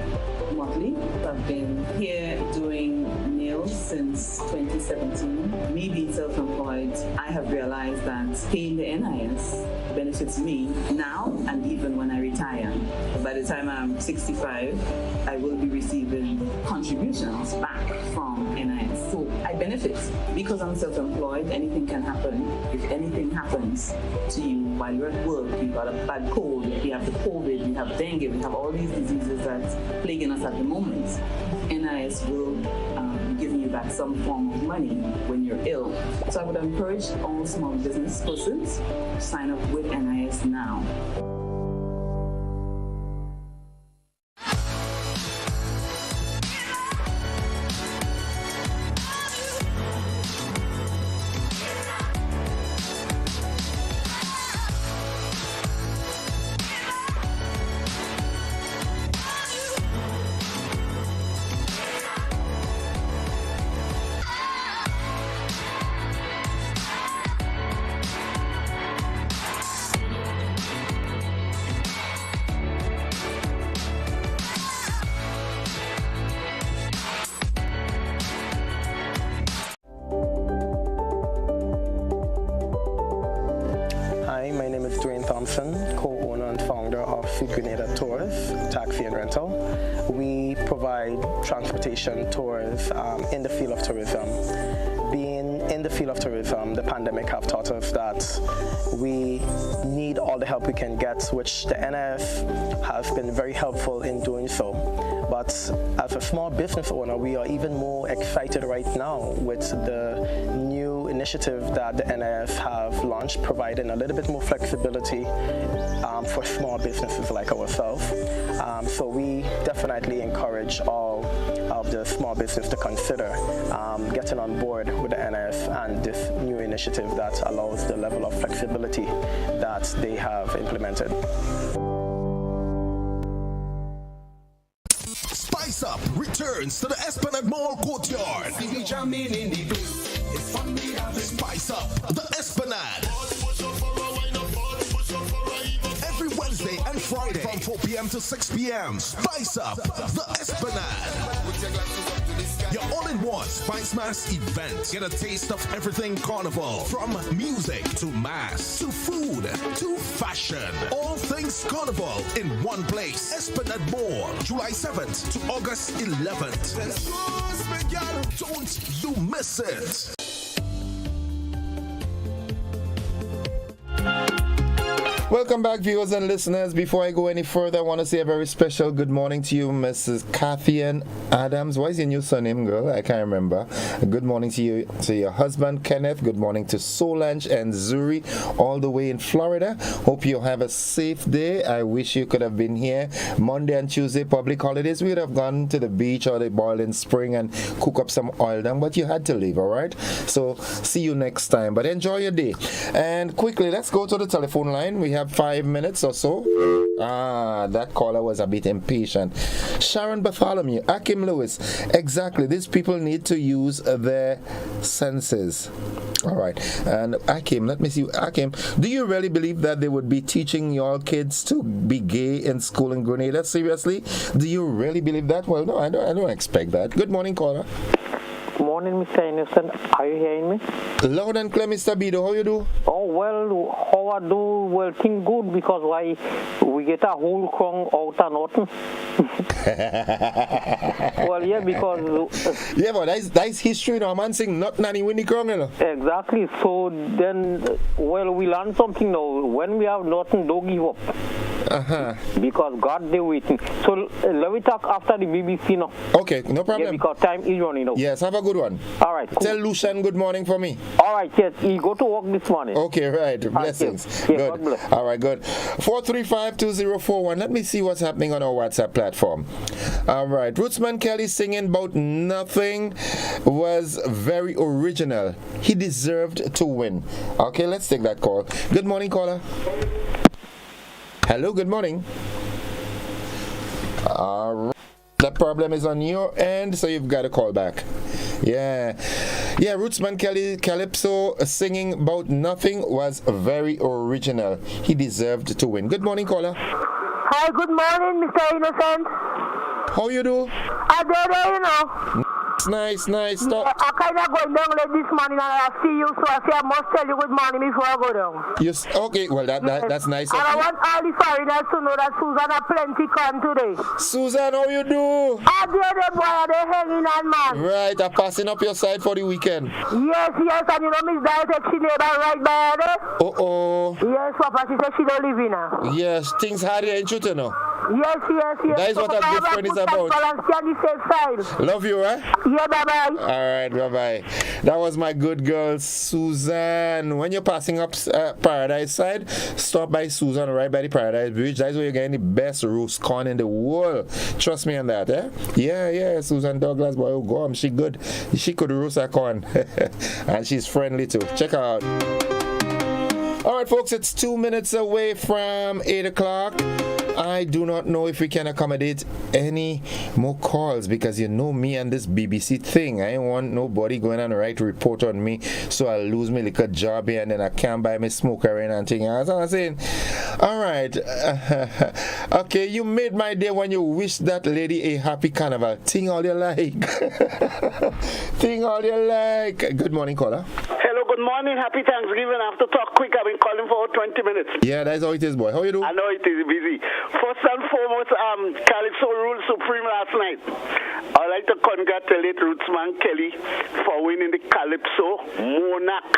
[SPEAKER 15] Motley. I've been here doing nails since 2017. Me being self-employed, I have realized that paying the NIS benefits me now and even when I retire. By the time I'm 65, I will be receiving contributions back from NIS. So I benefit because I'm self-employed. Anything can happen. If anything happens to you while you're at work, you got a bad cold, you have the COVID, you have dengue, we have all these diseases that's plaguing us at the moment. NIS will be giving you back some form of money when you're ill. So I would encourage all small business persons to sign up with NIS now.
[SPEAKER 16] Co-owner and founder of Grenada 11th, taxi and rental. We provide
[SPEAKER 4] provide transportation tours in the field of tourism. Being in the field of tourism, the pandemic have taught us that we need all the help we can get, which the NIF has been very helpful in doing so. But as a small business owner, we are even more excited right now with the new initiative that the NIF have launched, providing a little bit more flexibility for small businesses like ourselves. So we definitely encourage all of the small business to consider getting on board with the NIF and this new initiative that allows the level of flexibility that they have implemented.
[SPEAKER 1] Spice Up returns to the Esplanade Mall courtyard. Spice Up the Esplanade. Every Wednesday and Friday from 4 p.m. to 6 p.m. Spice Up the Esplanade. Your all-in-one Spice Mass event. Get a taste of everything Carnival. From music to mass to food to fashion. All things Carnival in one place. Esplanade Mall, July 7th to August 11th. Don't you miss it.
[SPEAKER 2] Welcome back, viewers and listeners. Before I go any further, I want to say a very special good morning to you, Mrs. Kathian Adams. What is your new surname, girl? I can't remember. Good morning to you, to your husband, Kenneth. Good morning to Solange and Zuri, all the way in Florida. Hope you have a safe day. I wish you could have been here Monday and Tuesday, public holidays. We would have gone to the beach or the Boiling Spring and cook up some oil down, but you had to leave, all right? So see you next time, but enjoy your day. And quickly, let's go to the telephone line. We have 5 minutes or so. That caller was a bit impatient. Sharon Bartholomew, Akim Lewis. Exactly. These people need to use their senses. All right. And Akim, let me see. Akim, do you really believe that they would be teaching your kids to be gay in school in Grenada? Seriously? Do you really believe that? Well, no, I don't expect that. Good morning, caller.
[SPEAKER 5] Good morning, Mr. Innocent. Are you hearing me?
[SPEAKER 2] Loud and clear, Mr. Bido. How you do?
[SPEAKER 5] Oh, well, how I do? Well, think good, because why we get a whole crown out of nothing. Well, yeah, because...
[SPEAKER 2] yeah, but that's history, no? Man saying nothing and he win the crown, you know?
[SPEAKER 5] Exactly. So then, well, we learn something now. When we have nothing, don't give up. Because God, they're waiting. So let me talk after the BBC now.
[SPEAKER 2] Okay, no problem.
[SPEAKER 5] Yeah, because time is running out.
[SPEAKER 2] Yes, have a good one.
[SPEAKER 5] All right, cool.
[SPEAKER 2] Tell Lucian good morning for me.
[SPEAKER 5] All right, yes, he go to work this morning.
[SPEAKER 2] Okay, right. Blessings.
[SPEAKER 5] Yeah,
[SPEAKER 2] good.
[SPEAKER 5] God bless.
[SPEAKER 2] All right, good. 435-2041. Let me see what's happening on our WhatsApp platform. All right. Rootsman Kelly singing about nothing was very original. He deserved to win. Okay, let's take that call. Good morning, caller. Hello, good morning. All right. The problem is on your end, so you've got to call back. Yeah, Rootsman Kelly Calypso singing about nothing was very original. He deserved to win. Good morning, caller.
[SPEAKER 16] Hi, good morning, Mr. Innocent.
[SPEAKER 2] How you do?
[SPEAKER 16] I do, you know.
[SPEAKER 2] Nice. Stop.
[SPEAKER 16] I kind of going down late this morning and I see you, so I say I must tell you good morning before I go down.
[SPEAKER 2] Yes. Okay, well, that's nice.
[SPEAKER 16] And I want all the foreigners to know that Susan has plenty come today.
[SPEAKER 2] Susan, how you do?
[SPEAKER 16] I do, the boy, they hanging on, man.
[SPEAKER 2] Right, I'm passing up your side for the weekend.
[SPEAKER 16] Yes, and you know Miss Diet, she neighbor right by her.
[SPEAKER 2] Uh-oh.
[SPEAKER 16] Yes, Papa, she said she don't live in her.
[SPEAKER 2] Yes, things hard here in Chuta now.
[SPEAKER 16] Yes.
[SPEAKER 2] That is what a good friend is about. Love you, right?
[SPEAKER 16] Yeah, bye-bye.
[SPEAKER 2] All right, bye-bye. That was my good girl, Susan. When you're passing up Paradise side, stop by Susan right by the Paradise Bridge. That's where you're getting the best roast corn in the world. Trust me on that, eh? Yeah, Susan Douglas, boy, oh, God, she good. She could roast her corn. And she's friendly too. Check her out. All right, folks, it's 2 minutes away from 8 o'clock. I do not know if we can accommodate any more calls because you know me and this BBC thing. I don't want nobody going on a right report on me so I'll lose my little job here and then I can't buy my smoker and thing. That's what I'm saying. All right. Okay, you made my day when you wish that lady a happy carnival. Thing all you like. Thing all you like. Good morning, caller.
[SPEAKER 24] Hello,
[SPEAKER 17] good morning. Happy Thanksgiving. I have to talk quick. I've been calling for 20 minutes.
[SPEAKER 2] Yeah, that's how it is, boy. How you doing?
[SPEAKER 17] I know it is busy. First and foremost, Calypso ruled supreme last night. I'd like to congratulate Rootsman Kelly for winning the Calypso Monarch.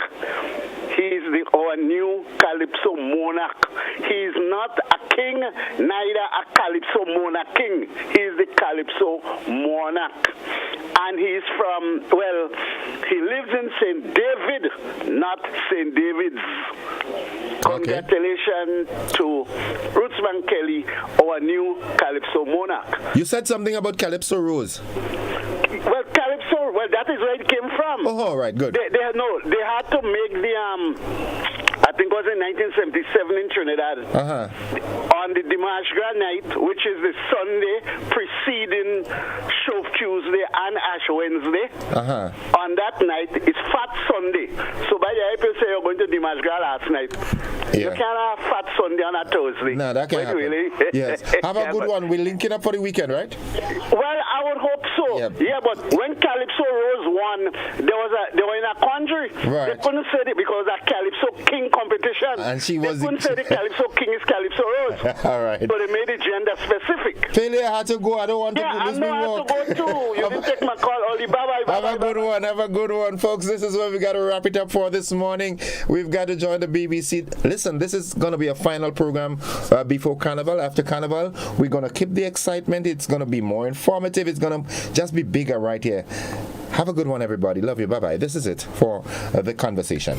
[SPEAKER 17] He's our new Calypso Monarch. He's not a king, neither a Calypso Monarch king. He's the Calypso Monarch. And he's from, well, he lives in St. David, not St. David's. Congratulations to Rootsman Kelly, our new Calypso Monarch.
[SPEAKER 2] You said something about Calypso Rose.
[SPEAKER 17] Well, Calypso, well, that is where it came from.
[SPEAKER 2] Oh, all right, good.
[SPEAKER 17] They had to make the, I think it was in 1977 in Trinidad, on the Dimanche Gras night, which is the Sunday preceding Shove Tuesday and Ash Wednesday. On that night, it's Fat Sunday. So by the way, people say you're going to Dimanche Gras last night. You can't have Fat Sunday on a Thursday.
[SPEAKER 2] No, that can't happen. Really? Yes. Have a good one. We're linking up for the weekend, right?
[SPEAKER 17] Well, I would hope so.
[SPEAKER 2] Yep.
[SPEAKER 17] Yeah, but when Calypso Rose won, they were in a quandary.
[SPEAKER 2] Right.
[SPEAKER 17] They couldn't say it because of Calypso King competition.
[SPEAKER 2] And she
[SPEAKER 17] they couldn't say the Calypso King is Calypso Rose.
[SPEAKER 2] All right.
[SPEAKER 17] So they made it gender specific.
[SPEAKER 2] Philly, I had to go. I don't want to
[SPEAKER 17] I
[SPEAKER 2] lose
[SPEAKER 17] know
[SPEAKER 2] my
[SPEAKER 17] I
[SPEAKER 2] work.
[SPEAKER 17] have to go too. You didn't take my call, Oli. Bye-bye.
[SPEAKER 2] Have a good one. Have a good one, folks. This is where we got to wrap it up for this morning. We've got to join the BBC. Listen, this is going to be a final program before Carnival. After Carnival, we're going to keep the excitement. It's going to be more informative. It's going to just be bigger right here. Have a good one, everybody. Love you. Bye-bye. This is it for The Conversation.